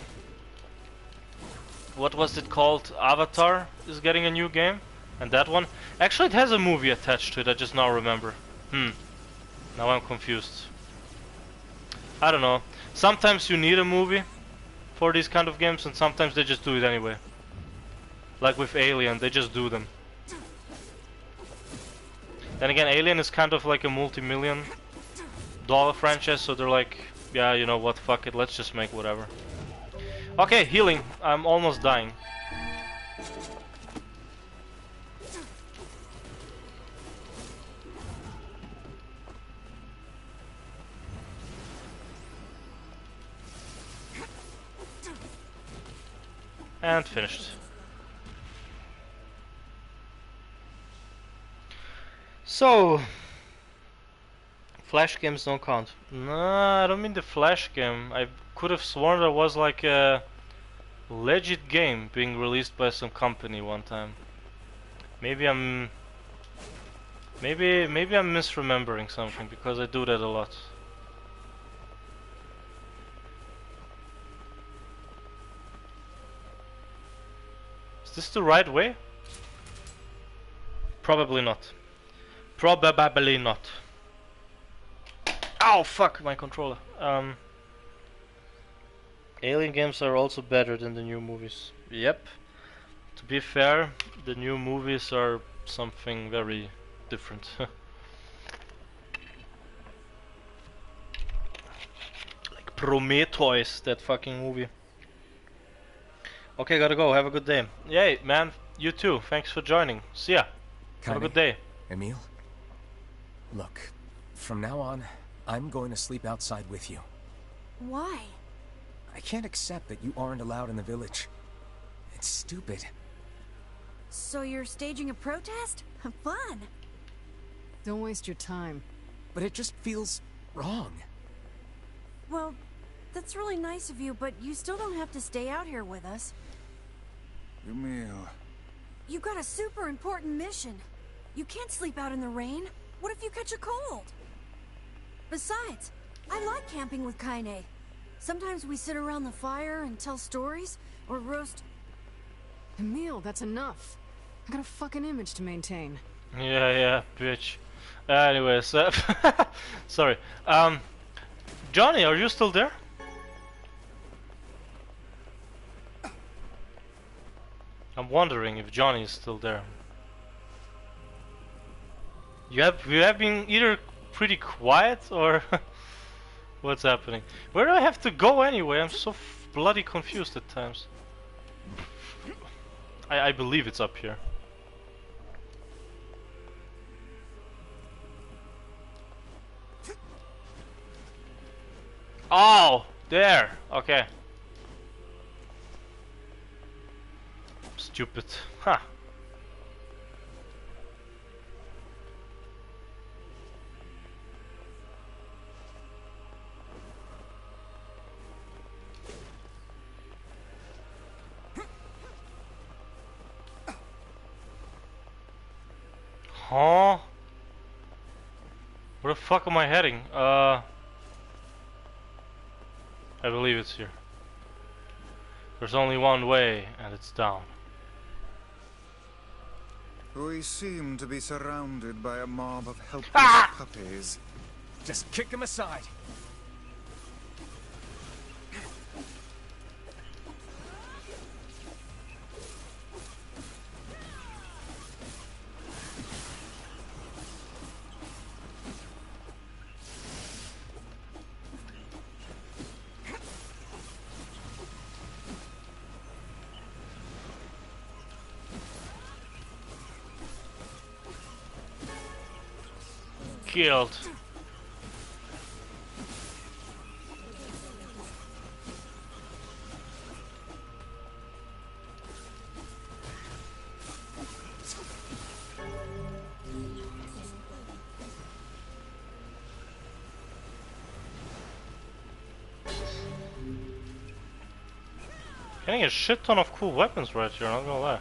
what was it called? Avatar is getting a new game, and that one actually it has a movie attached to it. I just now remember. Now I'm confused. I don't know. Sometimes you need a movie for these kind of games, and sometimes they just do it anyway. Like with Alien, they just do them. Then again, Alien is kind of like a multi-million-dollar franchise, so they're like, yeah, you know what, fuck it, let's just make whatever. Okay, healing. I'm almost dying. And finished. So, Flash games don't count. No, I don't mean the Flash game. I could have sworn there was like a legit game being released by some company one time. Maybe I'm misremembering something, because I do that a lot. Is this the right way? Probably not. Probably not. Ow, fuck my controller. Alien games are also better than the new movies. Yep. To be fair, the new movies are something very different. Like Prometheus, that fucking movie. Okay, gotta go. Have a good day. Yay, man. You too. Thanks for joining. See ya. Have a good day. Emil? Look, from now on, I'm going to sleep outside with you. Why? I can't accept that you aren't allowed in the village. It's stupid. So you're staging a protest? Fun. Don't waste your time. But it just feels wrong. Well, that's really nice of you, but you still don't have to stay out here with us. Emil. You got a super important mission. You can't sleep out in the rain. What if you catch a cold? Besides, I like camping with Kaine. Sometimes we sit around the fire and tell stories, or roast... Emil, that's enough. I got a fucking image to maintain. Yeah, bitch. Anyways, sorry. Johnny, are you still there? I'm wondering if Johnny is still there. You have been either pretty quiet or what's happening? Where do I have to go anyway? I'm so bloody confused at times. I believe it's up here. Oh, there. Okay. Stupid. Huh. Huh? Where the fuck am I heading? I believe it's here. There's only one way, and it's down. We seem to be surrounded by a mob of helpless puppies. Just kick him aside. Killed. Getting a shit ton of cool weapons right here, not gonna lie.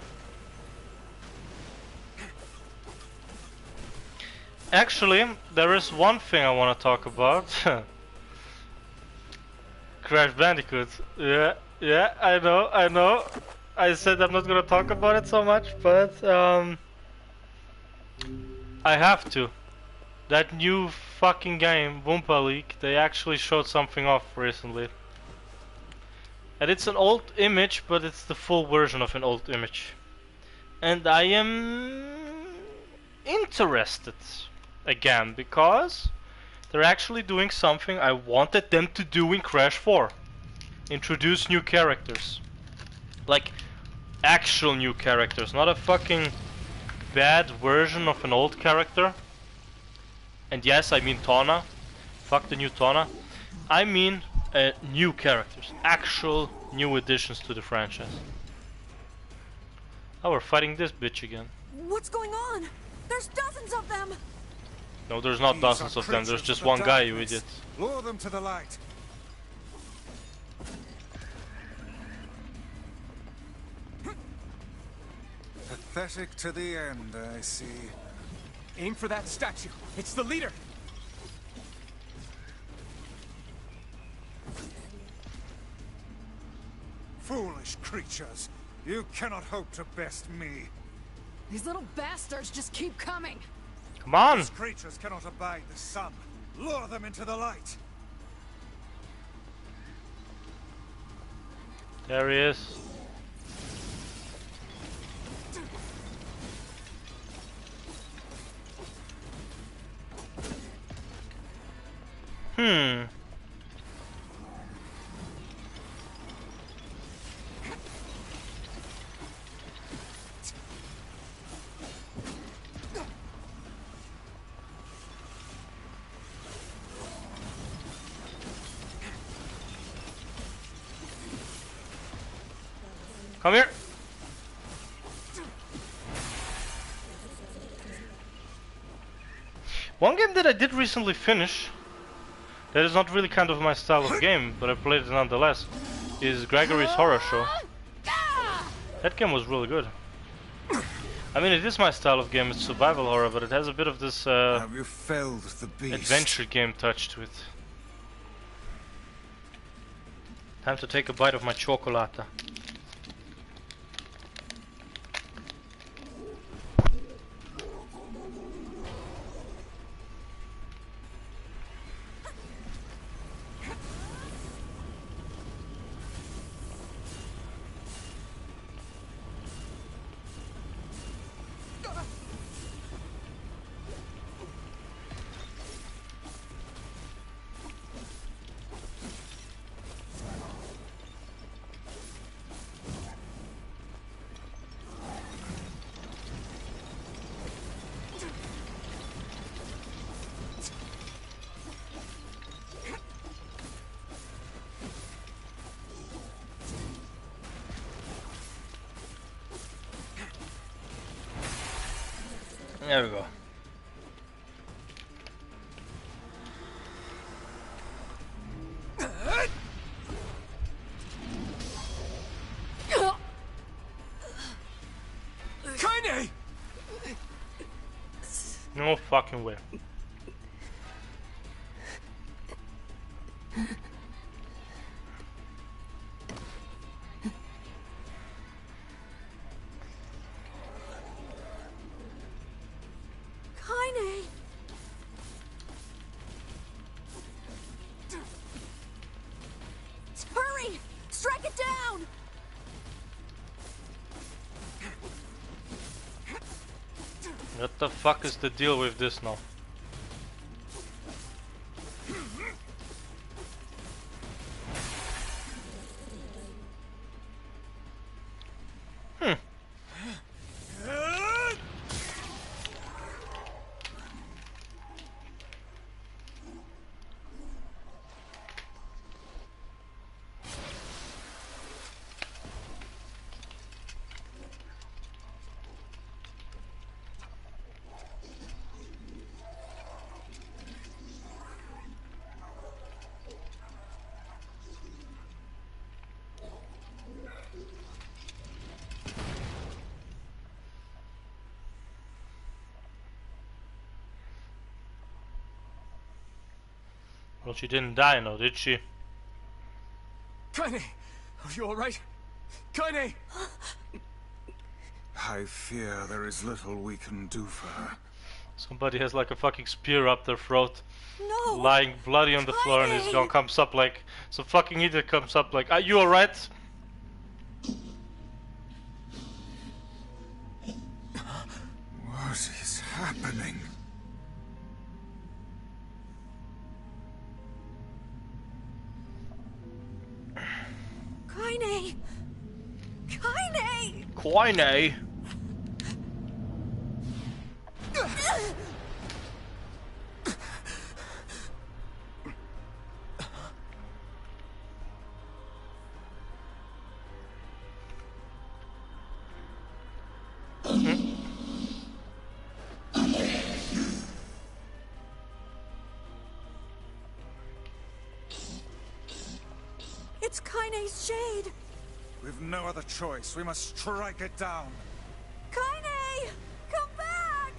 Actually, there is one thing I want to talk about. Crash Bandicoot. Yeah, I know. I said I'm not gonna talk about it so much, but I have to. That new fucking game, Wumpa League, they actually showed something off recently. And it's an old image, but it's the full version of an old image. And I am interested. Again, because they're actually doing something I wanted them to do in Crash 4. Introduce new characters. Like, actual new characters, not a fucking bad version of an old character. And yes, I mean Tawna. Fuck the new Tawna. I mean new characters. Actual new additions to the franchise. Oh, we're fighting this bitch again. What's going on? There's dozens of them! No, there's not dozens of them, there's just one guy, you idiot. Lure them to the light. Pathetic to the end, I see. Aim for that statue. It's the leader. Foolish creatures. You cannot hope to best me. These little bastards just keep coming. Come on! These creatures cannot abide the sun. Lure them into the light. There he is. Come here. One game that I did recently finish, that is not really kind of my style of game, but I played it nonetheless, is Gregory's Horror Show. That game was really good. I mean, it is my style of game, it's survival horror, but it has a bit of this Have you felled the beast? adventure game touch to it. Time to take a bite of my chocolata. There we go. Kaine! No fucking way. Kaine! Hurry! Strike it down! What the fuck is the deal with this now? Well, she didn't die, no, did she? Kaine! Are you alright? Kaine! I fear there is little we can do for her. Somebody has like a fucking spear up their throat, No! lying bloody on the floor, and he's gonna comes up like some fucking idiot comes up like, "Are you alright?" What is happening? Kaine! Kaine! Quine. It's Kaine's shade! We've no other choice. We must strike it down. Kaine! Come back!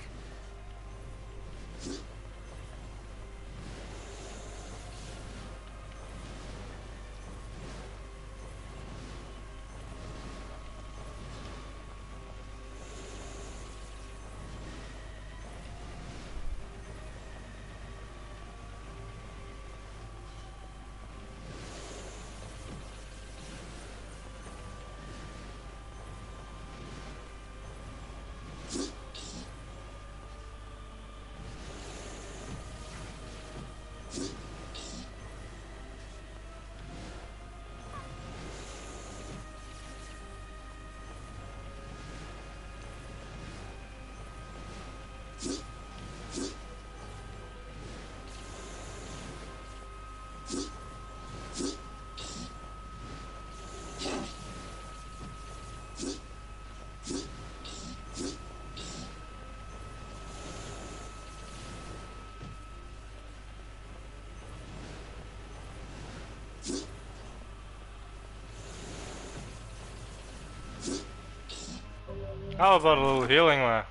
How about a little healing there?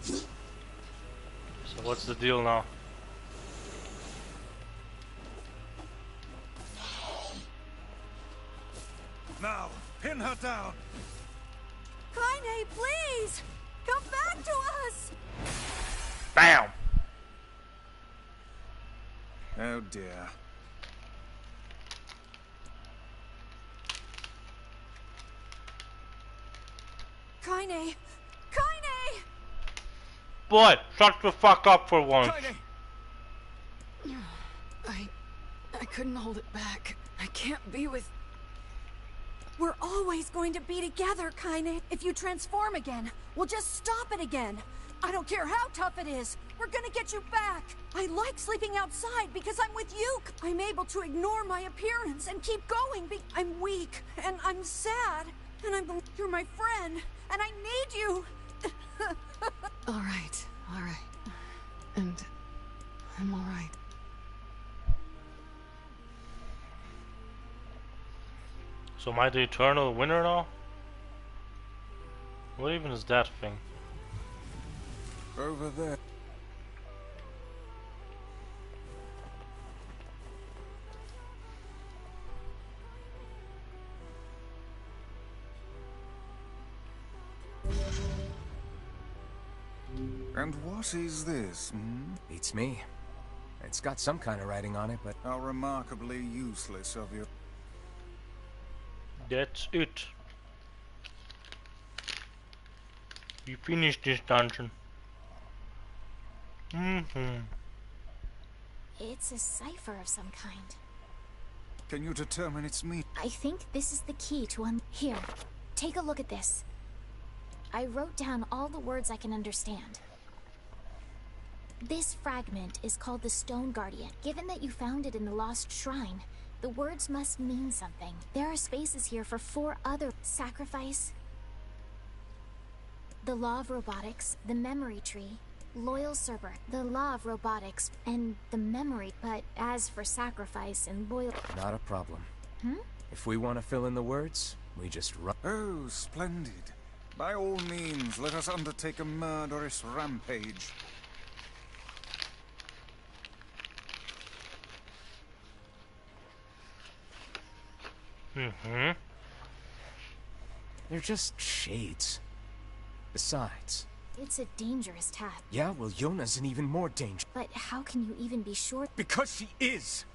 So what's the deal now? Now, pin her down. Kaine, please! Come back to us! BAM! Oh dear. Kaine! Kaine! Boy, shut the fuck up for once. Kaine! I couldn't hold it back. I can't be with... We're always going to be together, Kaine. If you transform again, we'll just stop it again. I don't care how tough it is. We're gonna get you back. I like sleeping outside because I'm with you. I'm able to ignore my appearance and keep going. I'm weak and I'm sad and you're my friend and I need you. All right. And I'm all right. So am I the eternal winner now? What even is that thing? Over there. And what is this, Beats me. It's got some kind of writing on it, but... How remarkably useless of you. That's it. We finished this dungeon. It's a cipher of some kind. Can you determine its meaning? I think this is the key to Here, take a look at this. I wrote down all the words I can understand. This fragment is called the Stone Guardian. Given that you found it in the Lost Shrine, the words must mean something. There are spaces here for 4 other: sacrifice, the law of robotics, the memory tree, loyal server, the law of robotics, and the memory. But as for sacrifice and loyal... Not a problem. If we want to fill in the words, we just run. Oh, splendid. By all means, let us undertake a murderous rampage. They're just shades. Besides... It's a dangerous task. Yeah, well, Yona's in even more danger. But how can you even be sure? Because she is!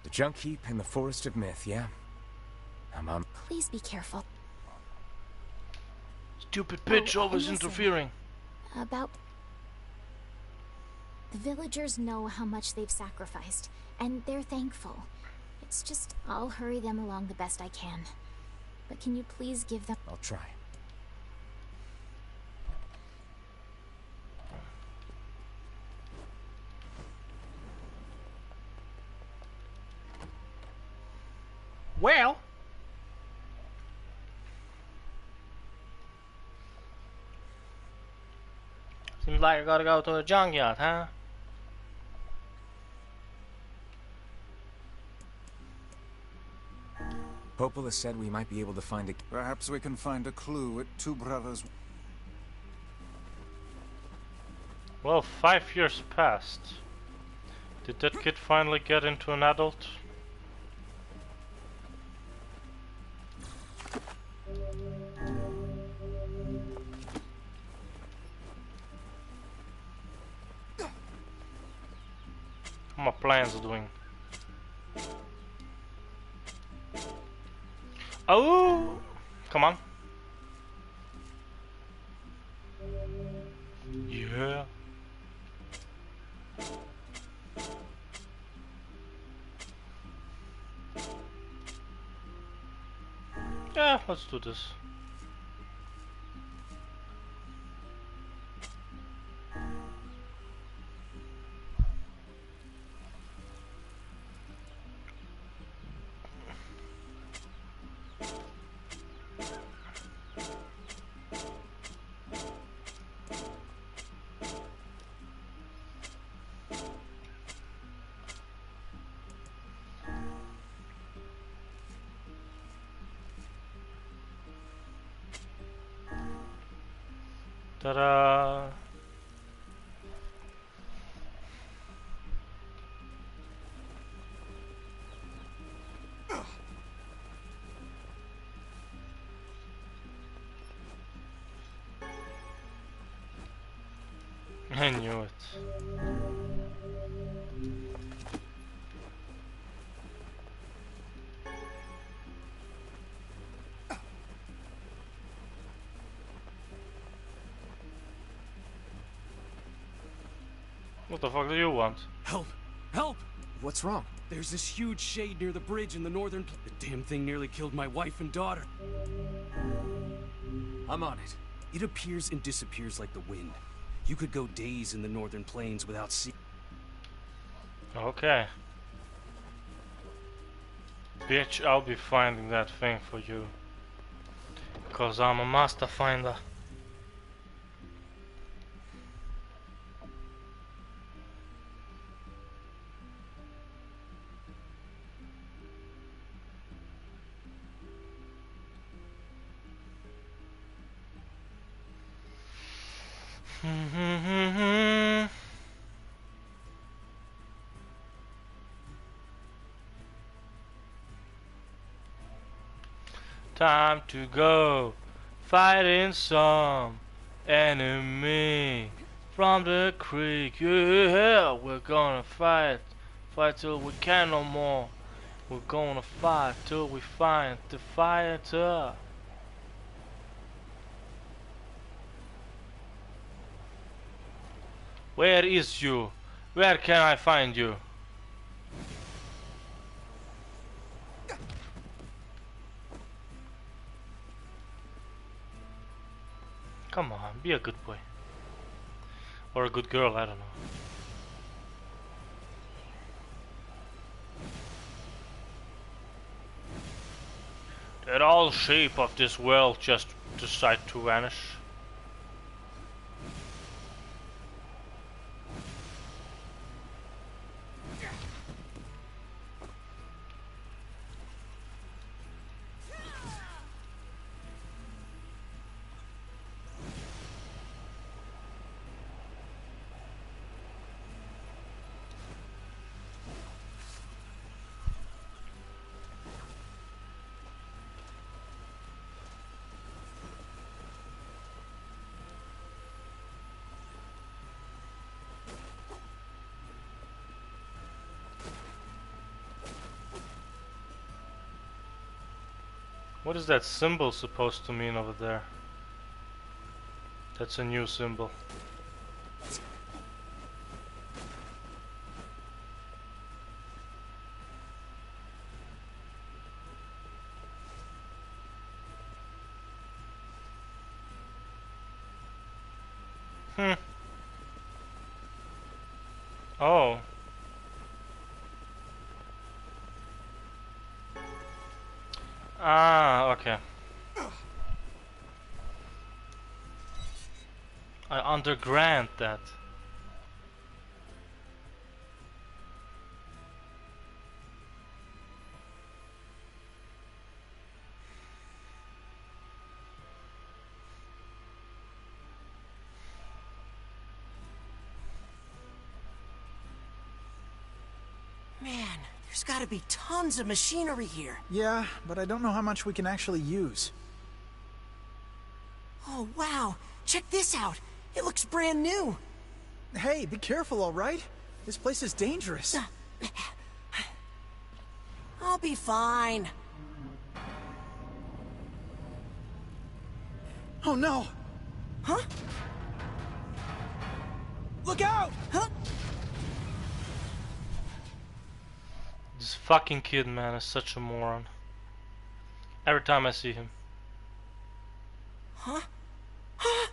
The junk heap in the Forest of Myth, yeah? I'm on... Please be careful. Stupid bitch, Oh, always listen. interfering. About... The villagers know how much they've sacrificed, and they're thankful. It's just, I'll hurry them along the best I can. But can you please give them... I'll try. Well, seems like I gotta go to a junkyard, huh? Popola said we might be able to find a... Perhaps we can find a clue at Two Brothers. Well, 5 years passed. Did that kid finally get into an adult? How my plans are doing? Oh, come on. Yeah. Yeah, let's do this. Ta-da! I knew it. What the fuck do you want? Help! Help! What's wrong? There's this huge shade near the bridge in the northern... The damn thing nearly killed my wife and daughter. I'm on it. It appears and disappears like the wind. You could go days in the northern plains without seeing. Okay. Bitch, I'll be finding that thing for you. Cause I'm a master finder. Time to go fighting some enemy from the creek. Yeah, we're gonna fight till we can no more. We're gonna fight till we find the fighter. Where is you? Where can I find you? Come on, be a good boy. Or a good girl, I don't know. Did all shape of this world just decide to vanish? What is that symbol supposed to mean over there? That's a new symbol. Oh. Ah, okay. I undergrant that. Man, there's gotta be tons of machinery here. Yeah, but I don't know how much we can actually use. Oh, wow. Check this out. It looks brand new. Hey, be careful, all right? This place is dangerous. I'll be fine. Oh, no! Huh? Look out! Huh? This fucking kid, man, is such a moron. Every time I see him. Huh? Huh?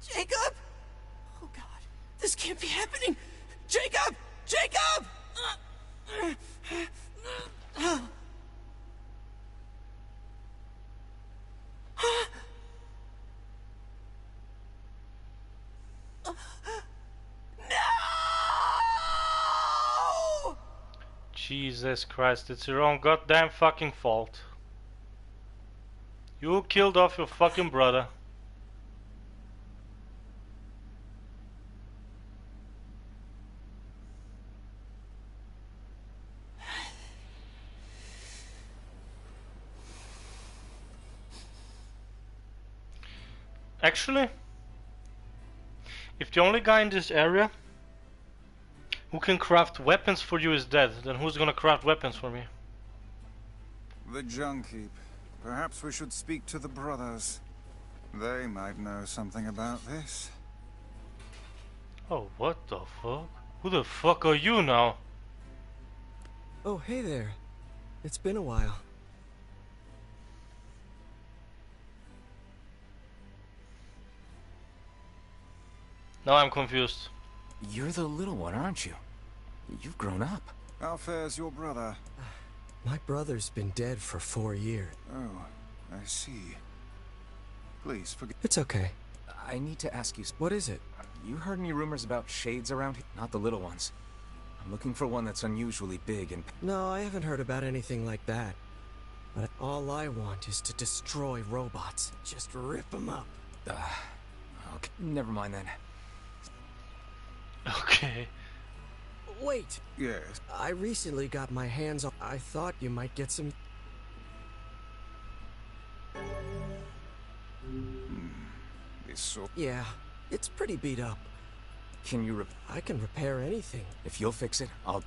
Jacob? Oh God, this can't be happening. Jacob! Jacob! No! Jesus Christ, it's your own goddamn fucking fault. You killed off your fucking brother. Actually, if the only guy in this area who can craft weapons for you is dead, then who's gonna craft weapons for me? The junk heap. Perhaps we should speak to the brothers. They might know something about this. Oh, what the fuck? Who the fuck are you now? Oh, hey there. It's been a while. Now I'm confused. You're the little one, aren't you? You've grown up. How fares your brother? My brother's been dead for 4 years. Oh, I see. Please forgive. It's okay. I need to ask you. What is it? You heard any rumors about shades around here? Not the little ones. I'm looking for one that's unusually big and... No, I haven't heard about anything like that. But all I want is to destroy robots. Just rip them up. Okay, never mind then. Okay. Wait. Yes. I recently got my hands on... I thought you might get some... This sort... Yeah, it's pretty beat up. Can you I can repair anything. If you'll fix it, I'll...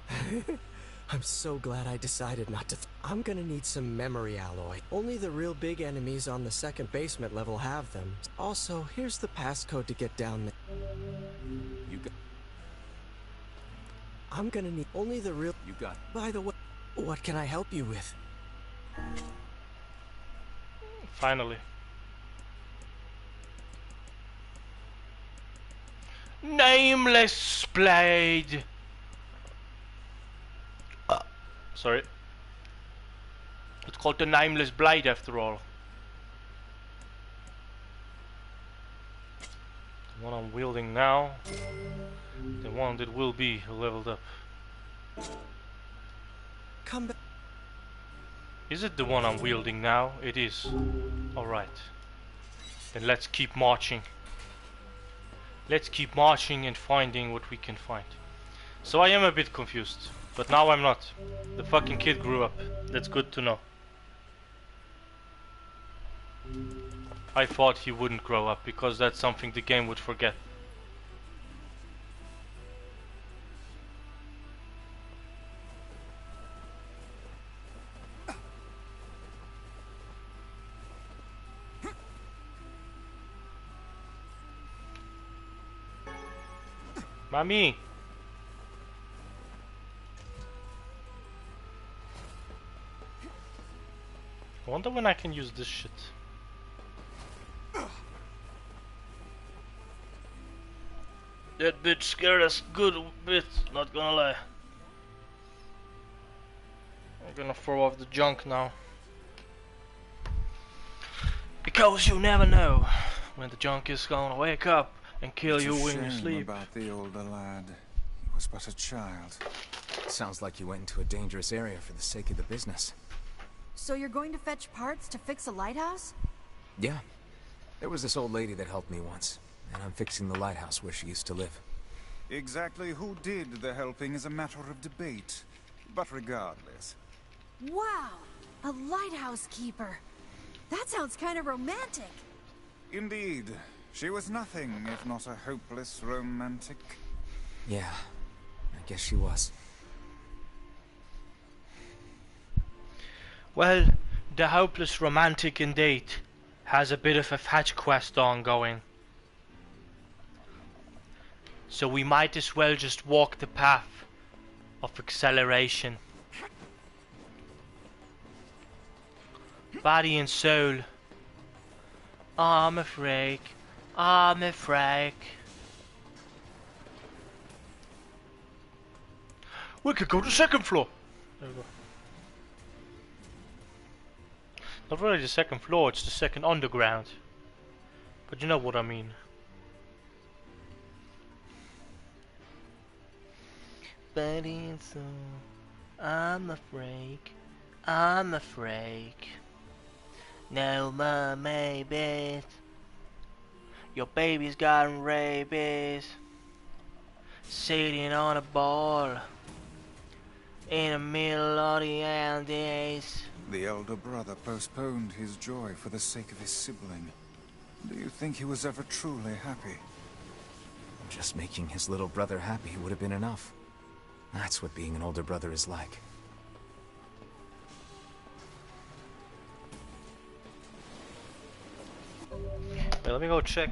I'm so glad I decided not to... I'm gonna need some memory alloy. Only the real big enemies on the second basement level have them. Also, here's the passcode to get down there. You got... I'm gonna need... Only the real... You got... By the way, what can I help you with? Finally. Nameless blade. Sorry. It's called the Nameless Blade after all. The one I'm wielding now. The one that will be leveled up. Come back. Is it the one I'm wielding now? It is. Alright. Then let's keep marching. Let's keep marching and finding what we can find. So I am a bit confused. But now I'm not. The fucking kid grew up. That's good to know. I thought he wouldn't grow up because that's something the game would forget. Mommy! I wonder when I can use this shit. That bitch scared us good bit, not gonna lie. I'm gonna throw off the junk now. Because you never know when the junk is gonna wake up and kill you when you sleep. About the older lad. He was but a child. Sounds like you went into a dangerous area for the sake of the business. So you're going to fetch parts to fix a lighthouse? Yeah. There was this old lady that helped me once, and I'm fixing the lighthouse where she used to live. Exactly who did the helping is a matter of debate. But regardless. Wow! A lighthouse keeper. That sounds kind of romantic. Indeed. She was nothing if not a hopeless romantic. Yeah, I guess she was. Well, the hopeless romantic indeed has a bit of a fetch quest ongoing. So we might as well just walk the path of acceleration. Body and soul. I'm a freak. I'm a freak. We could go to the second floor. There we go. Not really the second floor, it's the second underground. But you know what I mean. Body and soul. I'm a freak. I'm a freak. No more maybes. Your baby's gotten rabies. Sitting on a ball in the middle of the Andes. The elder brother postponed his joy for the sake of his sibling. Do you think he was ever truly happy? Just making his little brother happy would have been enough. That's what being an older brother is like. Wait, let me go check.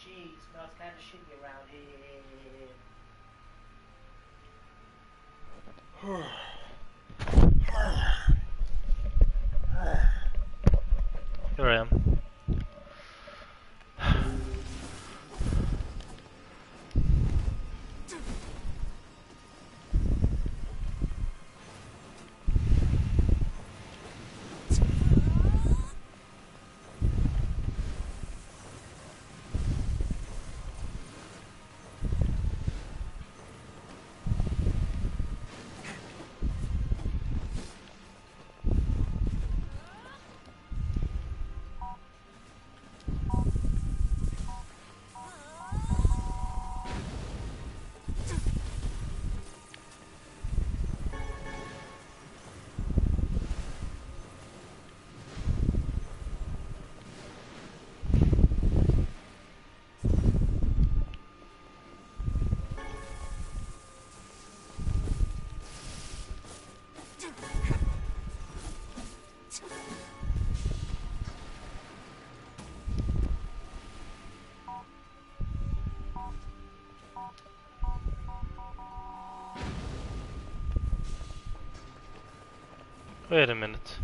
Gee, smells kind of shitty around here. Here I am. Wait a minute.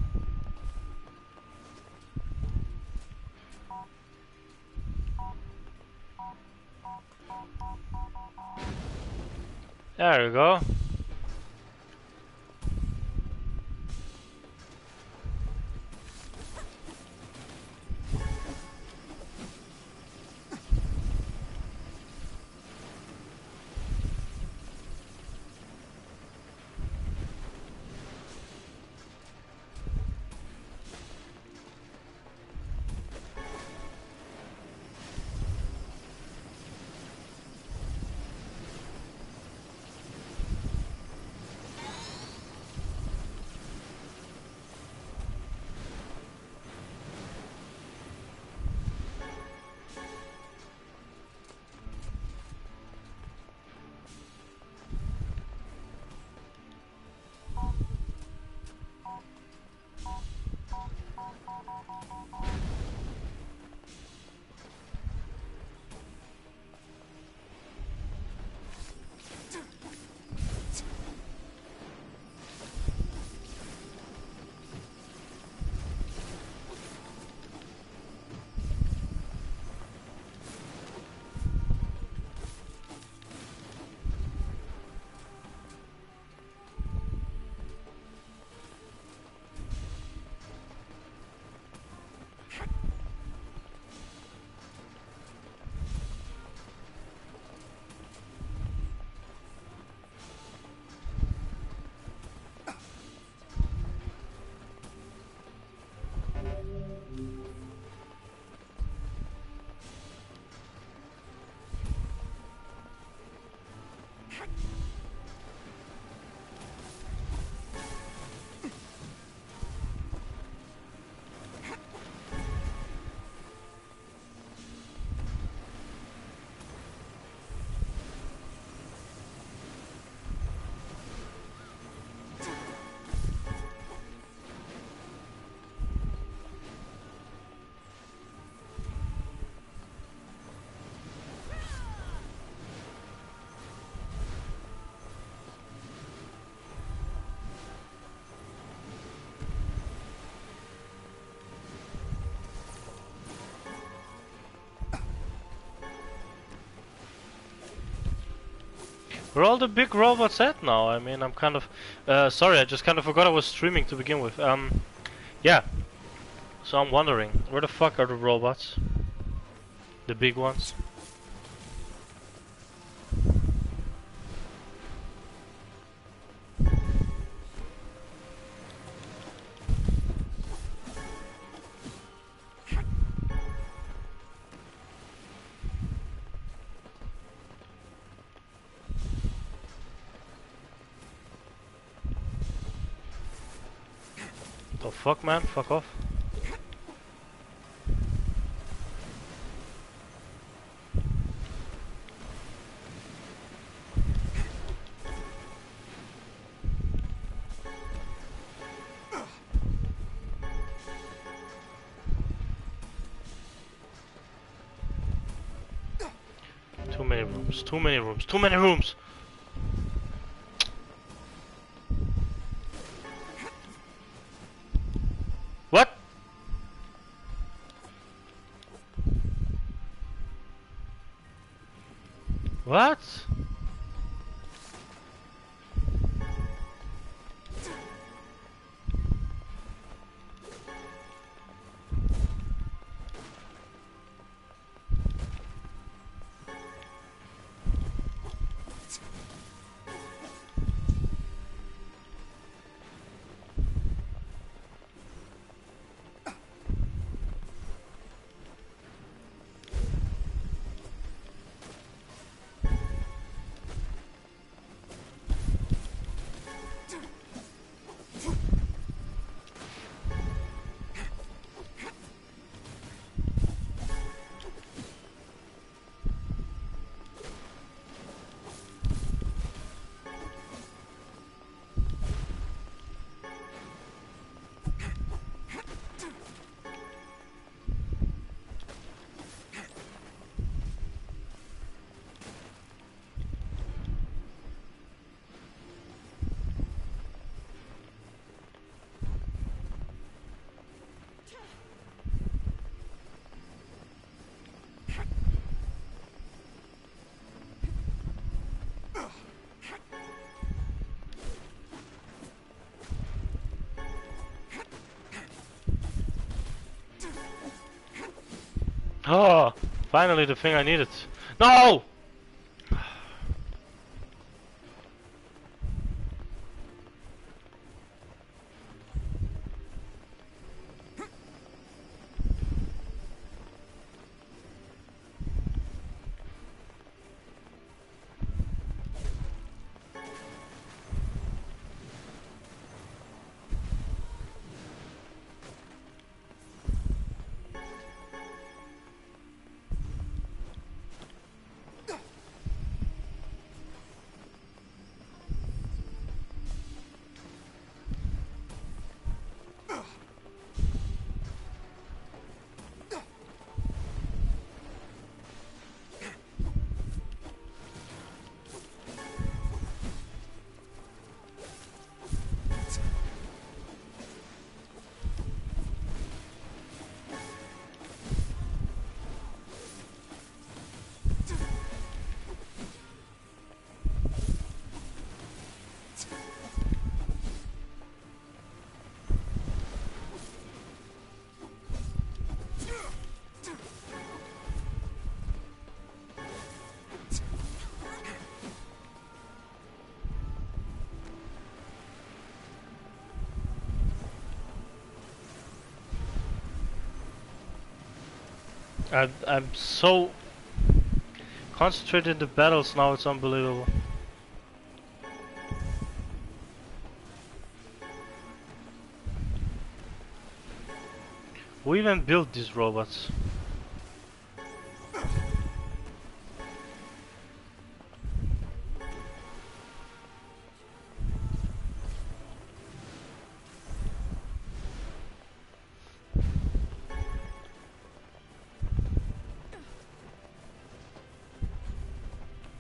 There you go. Where are all the big robots at now? I mean, I'm kind of... sorry, I just kind of forgot I was streaming to begin with. Yeah. So I'm wondering, where the fuck are the robots? The big ones? The fuck, man? Fuck off. rooms. Too many rooms. Too many rooms. What? What? Oh, finally the thing I needed. No! I'm so concentrated in the battles now, it's unbelievable. Who even built these robots?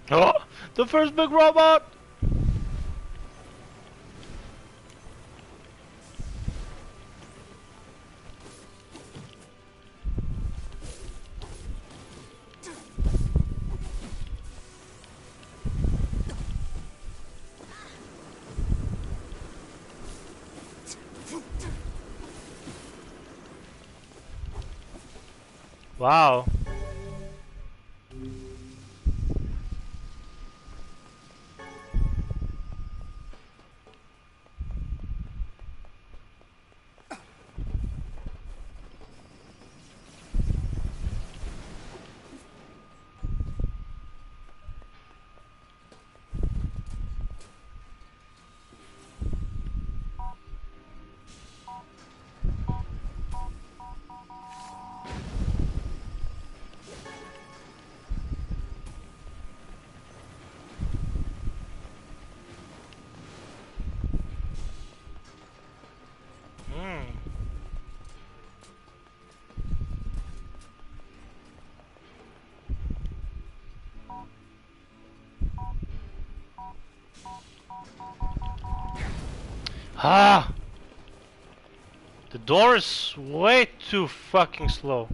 Oh, the first big robot! Wow. Ah! The door is way too fucking slow.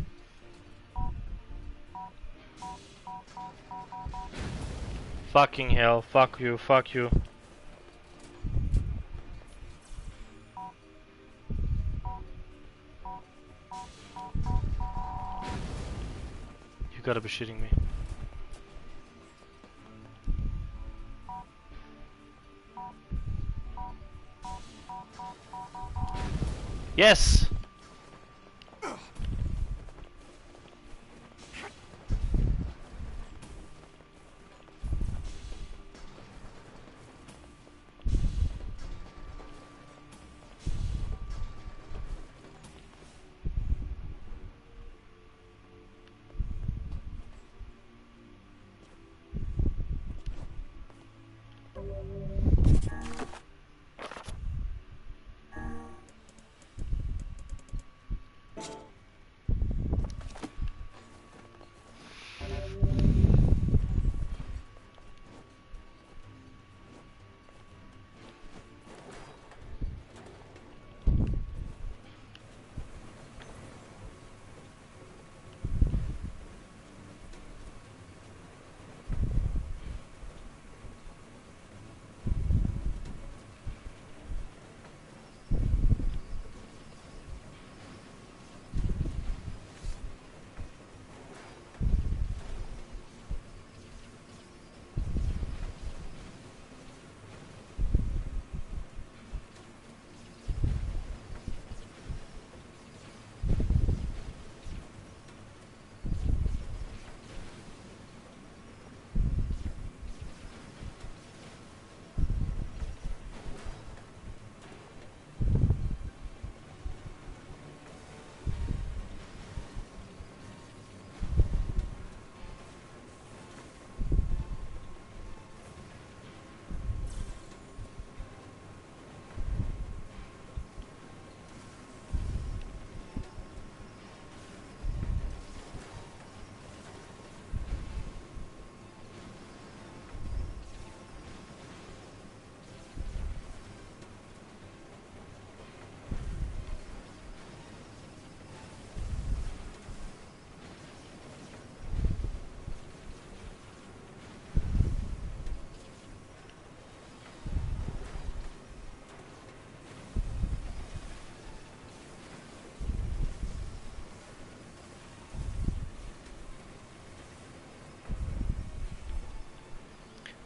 Fucking hell, fuck you, fuck you. You gotta be shitting me. Yes!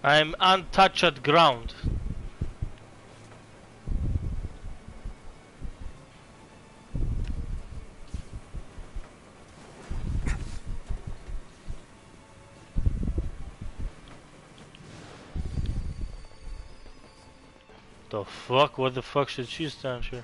I'm untouched ground. The fuck? What the fuck should she stand here?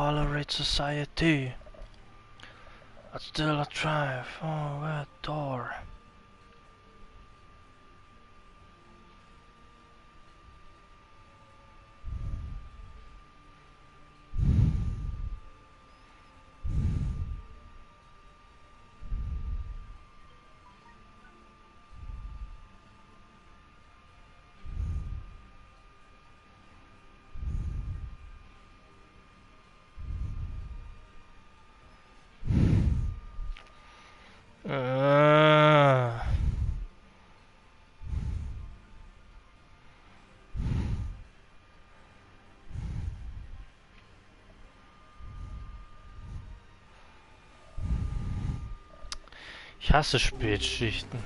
tolerate society. But still I try for a door. Ich hasse Spätschichten.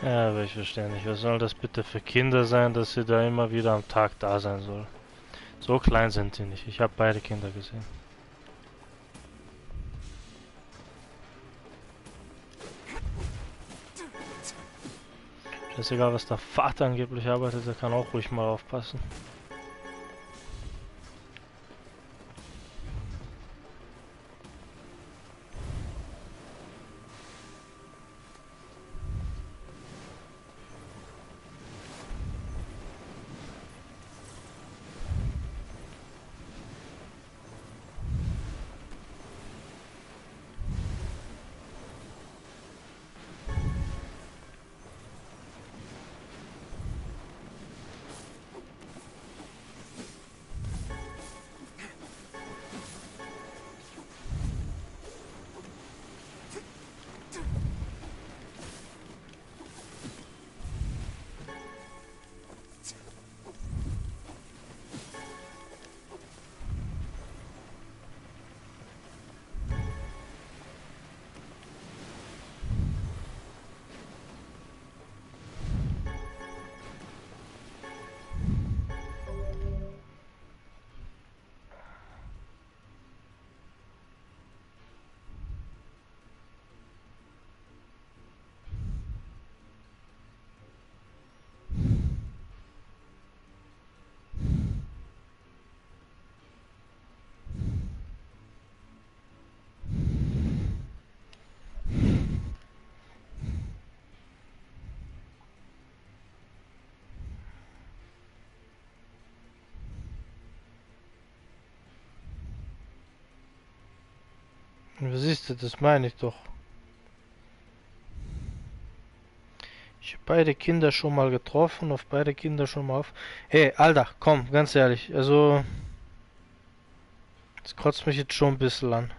Ja, aber ich verstehe nicht. Was soll das bitte für Kinder sein, dass sie da immer wieder am Tag da sein soll? So klein sind die nicht. Ich habe beide Kinder gesehen. Ist egal, was der Vater angeblich arbeitet, der kann auch ruhig mal aufpassen. Was siehst du, das meine ich doch. Ich habe beide Kinder schon mal getroffen, auf beide Kinder schon mal auf. Hey, Alter, komm, ganz ehrlich, also... Das kotzt mich jetzt schon ein bisschen an.